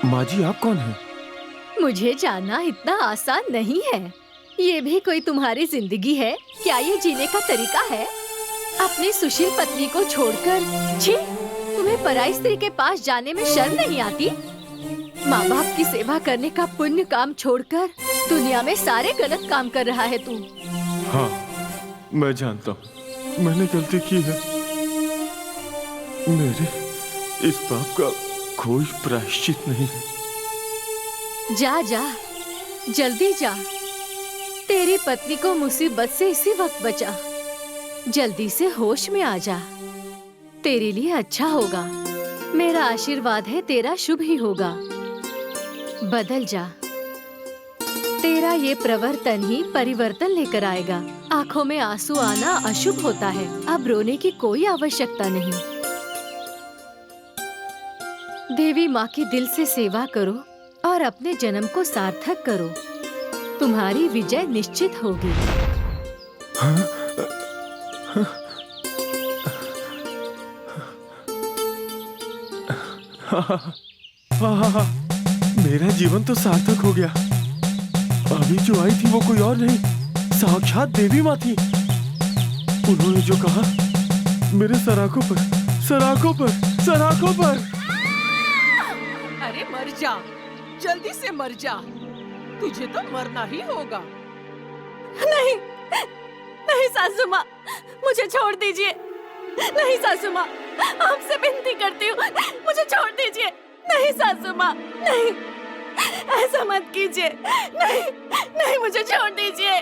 माँ जी आप कौन हैं? मुझे जानना इतना आसान नहीं है। ये भी कोई तुम्हारी जिंदगी है? क्या ये जीने का तरीका है? अपनी सुशील पत्नी को छोड़कर, छी, तुम्हें पराई स्त्री के पास जाने में शर्म नहीं आती? माँ बाप की सेवा करने का पुण्य काम छोड़कर दुनिया में सारे गलत काम कर रहा है तू। हाँ, मैं जानता हूँ, मैंने गलती की है। मेरे इस पाप का कोई प्रायश्चित नहीं है। जा जा, जल्दी जा। तेरी पत्नी को मुसीबत से इसी वक्त बचा। जल्दी से होश में आ जा। तेरे लिए अच्छा होगा। मेरा आशीर्वाद है, तेरा शुभ ही होगा। बदल जा। तेरा ये प्रवर्तन ही परिवर्तन लेकर आएगा। आंखों में आंसू आना अशुभ होता है। अब रोने की कोई आवश्यकता नहीं। देवी माँ की दिल से सेवा करो और अपने जन्म को सार्थक करो। तुम्हारी विजय निश्चित होगी। मेरा जीवन तो सार्थक हो गया। अभी जो आई थी वो कोई और नहीं, साक्षात देवी माँ थी। उन्होंने जो कहा, मेरे सराखों पर, सराखों पर, सराखों पर। अरे मर जा, जल्दी से मर जा। तुझे तो मरना ही होगा। नहीं, नहीं सासू माँ, मुझे छोड़ दीजिए। नहीं सासू माँ, आपसे विनती करती हूँ, मुझे छोड़ दीजिए। नहीं सासू माँ, नहीं, ऐसा मत कीजिए। नहीं, नहीं, मुझे छोड़ दीजिए।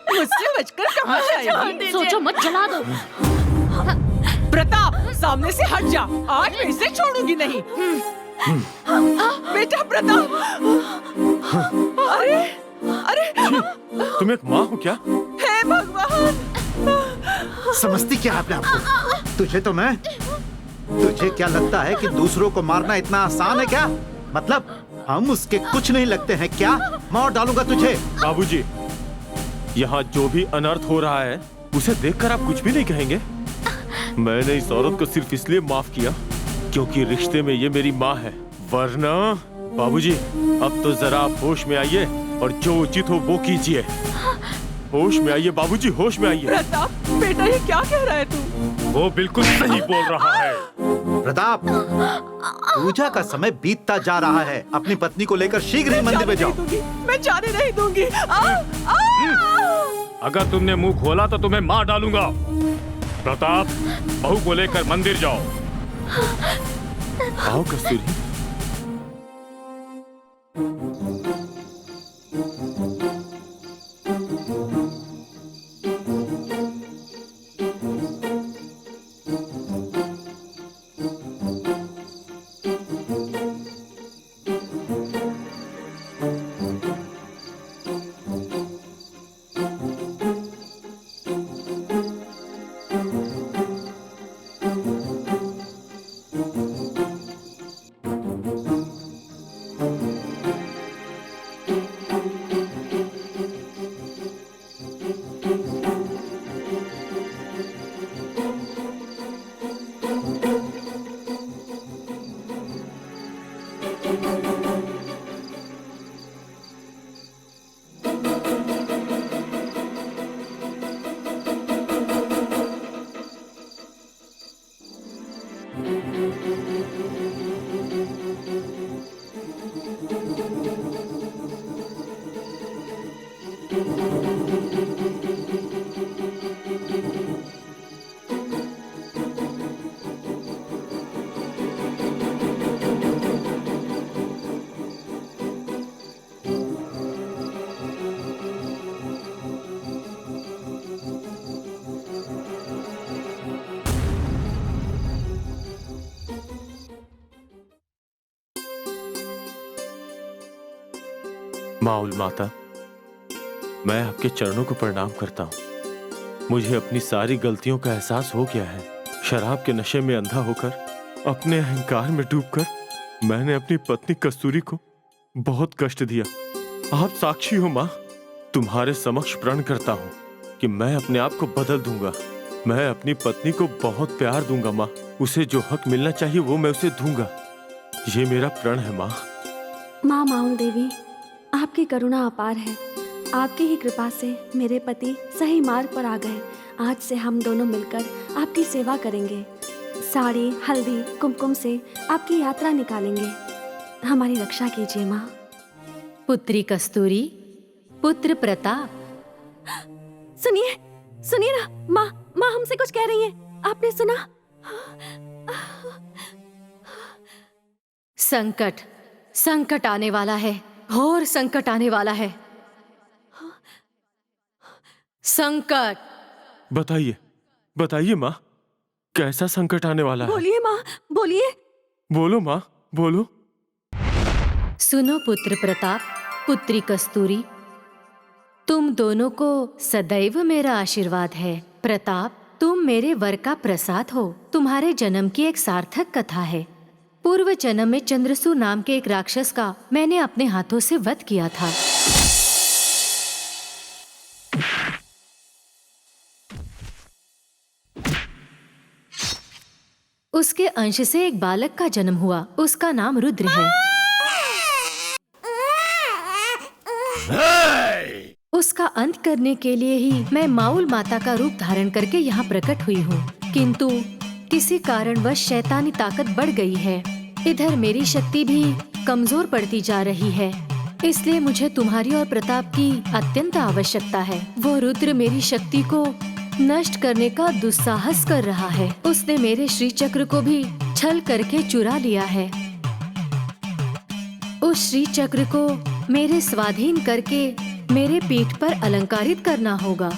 मुझसे बचकर कहाँ जाएगी? सोचो मत, जला दो। प्रताप, सामने से हट जा। आज मैं इसे छोड़ूंगी नहीं। बेटा प्रताप। अरे अरे, तुम एक माँ हो क्या? हे भगवान। समझती क्या अपने आप को? तुझे क्या लगता है कि दूसरों को मारना इतना आसान है क्या? मतलब हम उसके कुछ नहीं लगते हैं क्या? मार डालूंगा तुझे। बाबूजी, यहाँ जो भी अनर्थ हो रहा है उसे देखकर आप कुछ भी नहीं कहेंगे? मैंने इस औरत को सिर्फ इसलिए माफ किया क्योंकि रिश्ते में ये मेरी माँ है, वरना बाबूजी अब तो जरा आप होश में आइए और जो उचित हो वो कीजिए। होश में आइए बाबूजी, होश में आइए। प्रताप बेटा, ये क्या कह रहा है तू? वो बिल्कुल सही बोल रहा है। प्रताप, पूजा का समय बीतता जा रहा है। अपनी पत्नी को लेकर शीघ्र ही मंदिर में जाओ। मैं जाने नहीं दूंगी। अगर तुमने मुंह खोला तो तुम्हें मार डालूंगा। प्रताप, बहू को लेकर मंदिर जाओ। आओ कस्तूरी। माउल माता, मैं आपके चरणों को प्रणाम करता हूँ। मुझे अपनी सारी गलतियों का एहसास हो गया है। शराब के नशे में अंधा होकर, अपने अहंकार में डूबकर मैंने अपनी पत्नी कस्तूरी को बहुत कष्ट दिया। आप साक्षी हो माँ। तुम्हारे समक्ष प्रण करता हूँ कि मैं अपने आप को बदल दूंगा। मैं अपनी पत्नी को बहुत प्यार दूंगा माँ। उसे जो हक मिलना चाहिए वो मैं उसे दूंगा। ये मेरा प्रण है माँ। माँ माउल देवी, आपकी करुणा अपार है। आपकी ही कृपा से मेरे पति सही मार्ग पर आ गए। आज से हम दोनों मिलकर आपकी सेवा करेंगे। साड़ी, हल्दी, कुमकुम से आपकी यात्रा निकालेंगे। हमारी रक्षा कीजिए माँ। पुत्री कस्तूरी, पुत्र प्रताप। सुनिए, सुनिए ना, माँ हमसे कुछ कह रही है। आपने सुना? संकट, संकट आने वाला है, घोर संकट आने वाला है। संकट। बताइए, बताइए माँ, कैसा संकट आने वाला है? बोलिए माँ, बोलिए। बोलो माँ, बोलो। सुनो पुत्र प्रताप, पुत्री कस्तूरी, तुम दोनों को सदैव मेरा आशीर्वाद है। प्रताप, तुम मेरे वर का प्रसाद हो। तुम्हारे जन्म की एक सार्थक कथा है। पूर्व जन्म में चंद्रसूर नाम के एक राक्षस का मैंने अपने हाथों से वध किया था। उसके अंश से एक बालक का जन्म हुआ। उसका नाम रुद्र है। उसका अंत करने के लिए ही मैं माउल माता का रूप धारण करके यहाँ प्रकट हुई हूँ, किंतु किसी कारणवश शैतानी ताकत बढ़ गई है। इधर मेरी शक्ति भी कमजोर पड़ती जा रही है। इसलिए मुझे तुम्हारी और प्रताप की अत्यंत आवश्यकता है। वो रुद्र मेरी शक्ति को नष्ट करने का दुस्साहस कर रहा है। उसने मेरे श्री चक्र को भी छल करके चुरा लिया है। उस श्री चक्र को मेरे स्वाधीन करके मेरे पीठ पर अलंकारित करना होगा,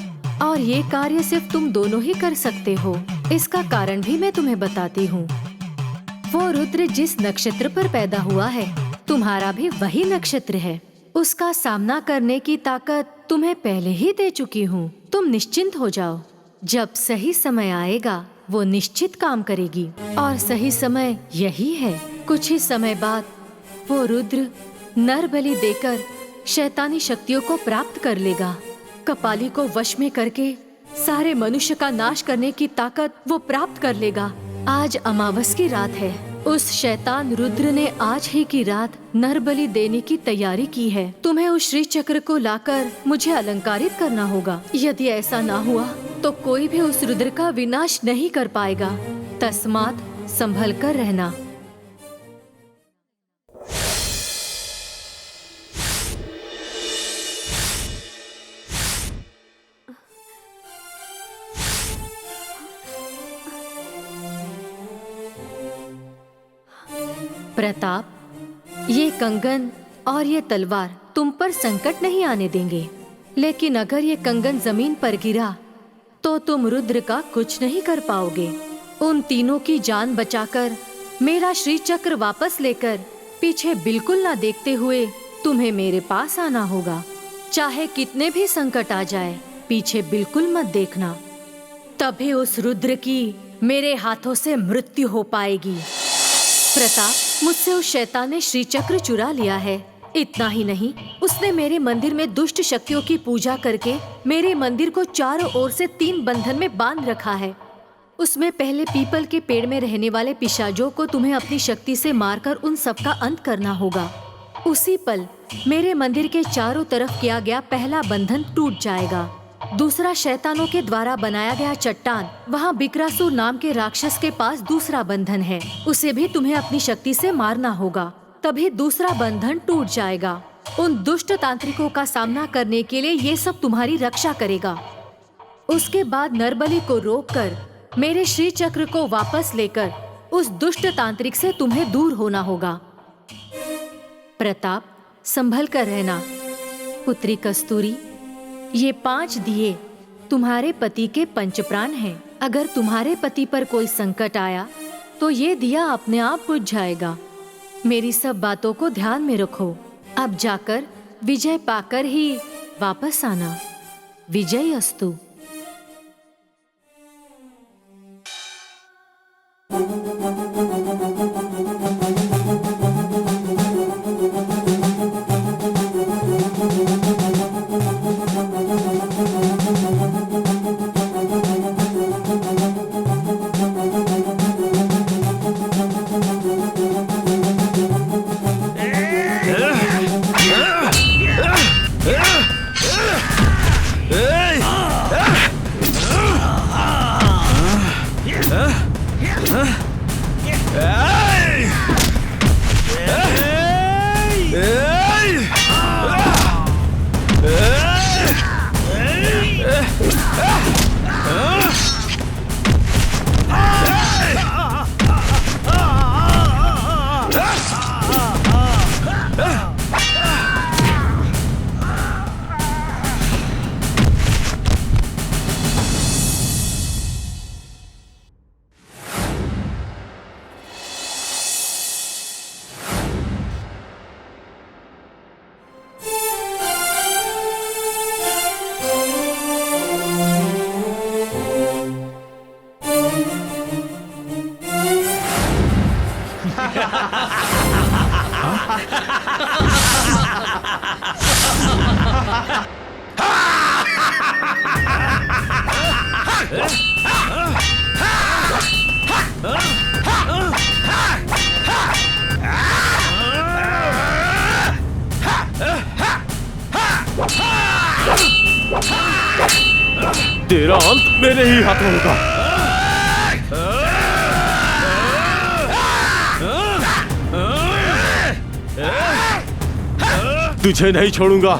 और ये कार्य सिर्फ तुम दोनों ही कर सकते हो। इसका कारण भी मैं तुम्हें बताती हूँ। वो रुद्र जिस नक्षत्र पर पैदा हुआ है, तुम्हारा भी वही नक्षत्र है। उसका सामना करने की ताकत तुम्हें पहले ही दे चुकी हूँ। तुम निश्चिंत हो जाओ। जब सही समय आएगा वो निश्चित काम करेगी, और सही समय यही है। कुछ ही समय बाद वो रुद्र नर बलि देकर शैतानी शक्तियों को प्राप्त कर लेगा। कपाली को वश में करके सारे मनुष्य का नाश करने की ताकत वो प्राप्त कर लेगा। आज अमावस की रात है। उस शैतान रुद्र ने आज ही की रात नर बलि देने की तैयारी की है। तुम्हें उस श्री चक्र को लाकर मुझे अलंकारित करना होगा। यदि ऐसा ना हुआ तो कोई भी उस रुद्र का विनाश नहीं कर पाएगा। तस्मात संभल कर रहना। प्रताप, ये कंगन और ये तलवार तुम पर संकट नहीं आने देंगे, लेकिन अगर ये कंगन जमीन पर गिरा तो तुम रुद्र का कुछ नहीं कर पाओगे। उन तीनों की जान बचाकर मेरा श्री चक्र वापस लेकर पीछे बिल्कुल ना देखते हुए तुम्हें मेरे पास आना होगा। चाहे कितने भी संकट आ जाए, पीछे बिल्कुल मत देखना। तभी उस रुद्र की मेरे हाथों से मृत्यु हो पाएगी। प्रताप, मुझसे उस शैतान ने श्री चक्र चुरा लिया है। इतना ही नहीं, उसने मेरे मंदिर में दुष्ट शक्तियों की पूजा करके मेरे मंदिर को चारों ओर से 3 बंधन में बांध रखा है। उसमें पहले पीपल के पेड़ में रहने वाले पिशाचों को तुम्हें अपनी शक्ति से मारकर उन सब का अंत करना होगा। उसी पल मेरे मंदिर के चारों तरफ किया गया पहला बंधन टूट जाएगा। दूसरा, शैतानों के द्वारा बनाया गया चट्टान, वहाँ बिकरासुर नाम के राक्षस के पास दूसरा बंधन है। उसे भी तुम्हें अपनी शक्ति से मारना होगा, तभी दूसरा बंधन टूट जाएगा। उन दुष्ट तांत्रिकों का सामना करने के लिए ये सब तुम्हारी रक्षा करेगा। उसके बाद नरबली को रोककर मेरे श्री चक्र को वापस लेकर उस दुष्ट तांत्रिक से तुम्हें दूर होना होगा। प्रताप, संभल कर रहना। पुत्री कस्तूरी, ये 5 दिए तुम्हारे पति के पंचप्राण हैं। अगर तुम्हारे पति पर कोई संकट आया तो ये दिया अपने आप बुझ जाएगा। मेरी सब बातों को ध्यान में रखो। अब जाकर विजय पाकर ही वापस आना। विजय अस्तु। तेरा अंत मेरे ही हाथों होगा। तुझे नहीं छोड़ूंगा।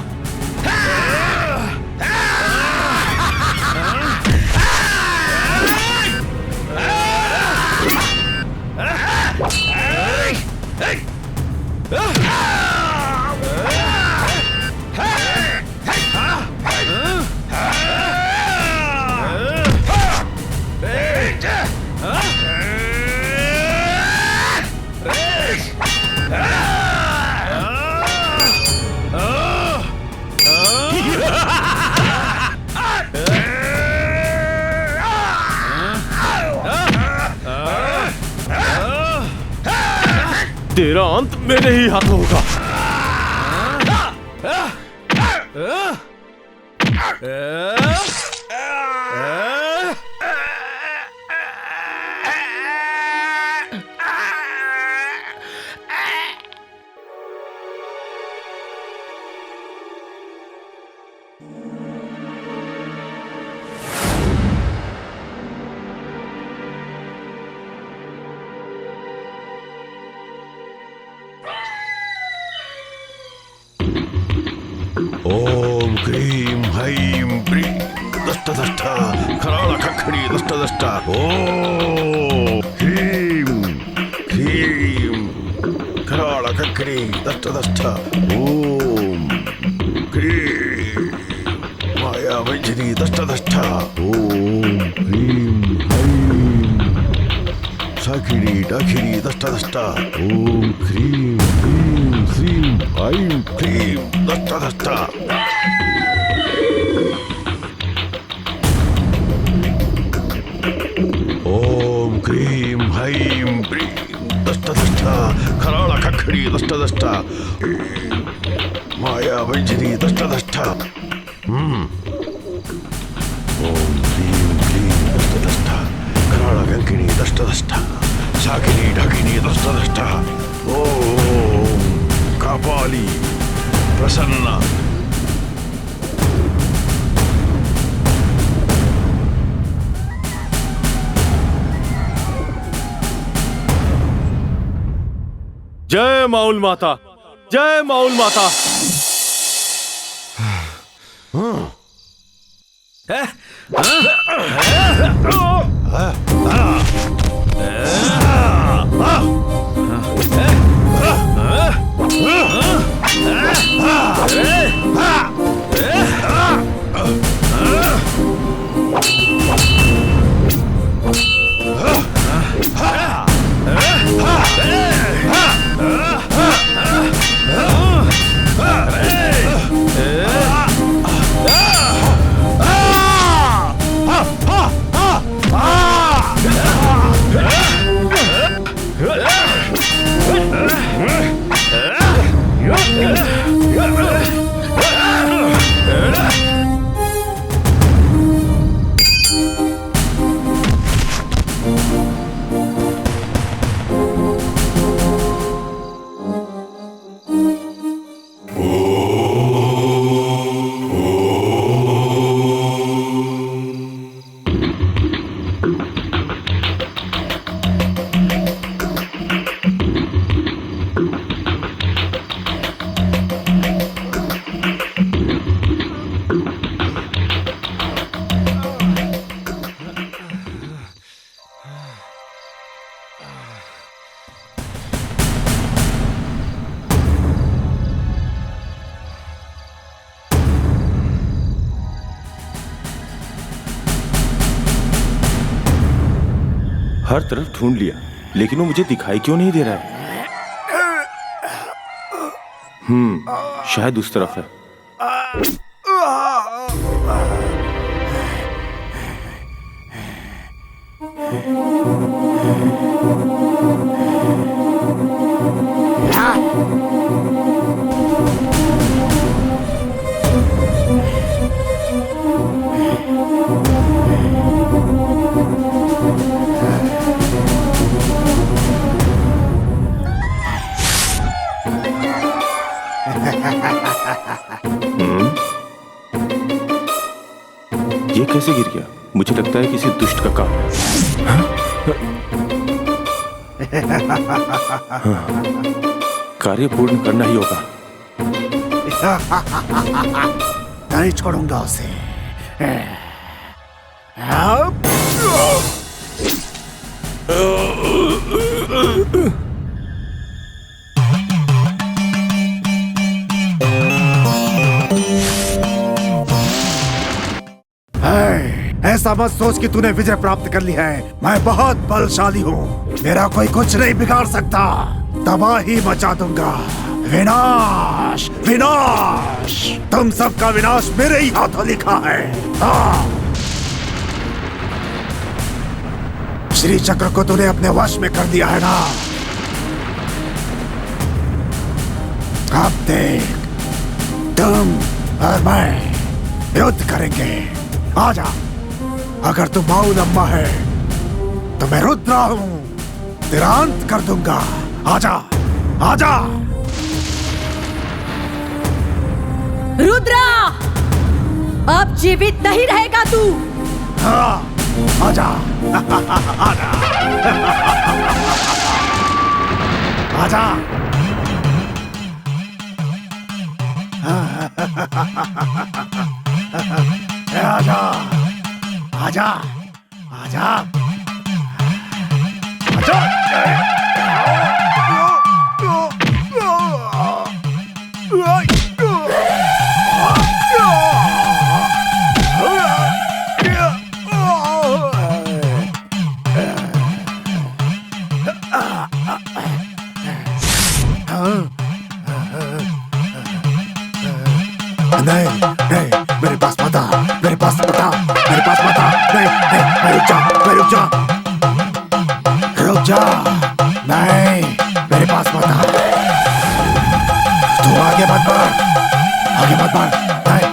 तेरा अंत मेरे ही हाथों होगा। ओम क्रीम हैम ब्रीं दष्ट दष्ट खराळ खखडी दष्ट दष्ट ओम क्रीम क्रीम खराळ खखडी दष्ट दष्ट ओम क्रीम माया वैजनी दष्ट दष्ट ओम क्रीम हैम साखिडी डाखिडी दष्ट दष्ट ओम क्रीम क्रीम श्रीम ऐं क्लीं दष्ट दष्ट ओम क्रीं ऐं ब्रीं दष्ट दष्ट खराळ खखडी दष्ट दष्ट माया वैजनी दष्ट दष्ट ओम क्रीं क्लीं दष्ट दष्ट खराळ गंकिणी दष्ट दष्ट साखिनी ढाकिनी दष्ट दष्ट ओम कापाली प्रसन्ना जय माउल माता, जय माउल माता। हर तरफ ढूंढ लिया, लेकिन वो मुझे दिखाई क्यों नहीं दे रहा है? शायद उस तरफ है। कैसे गिर गया? मुझे लगता है किसी दुष्ट का काम है। हाँ, कार्य पूर्ण करना ही होगा। नहीं छोड़ूंगा उसे। ऐसा मत सोच कि तूने विजय प्राप्त कर ली है। मैं बहुत बलशाली हूँ, मेरा कोई कुछ नहीं बिगाड़ सकता। तबाही मचा दूंगा। विनाश, विनाश, तुम सबका विनाश मेरे ही हाथों लिखा है। श्री चक्र को तूने अपने वश में कर दिया है ना? अब देख, तुम और मैं युद्ध करेंगे। आजा, अगर तू माऊ लम्मा है तो मैं रुद्रा हूं, तेरा अंत कर दूंगा। आजा, आजा। रुद्रा, अब जीवित नहीं रहेगा तू। हाँ, आजा, आजा, आजा। आजा, आजा, आजा, नहीं, नहीं, मेरे पास मत आ, मेरे पास मत आ, मेरे पास मत आ। नहीं, नहीं, रुक जा, रुक जा, रुक जा। नहीं, मेरे पास मत आ। तू आगे मत बढ़, आगे मत बढ़। नहीं,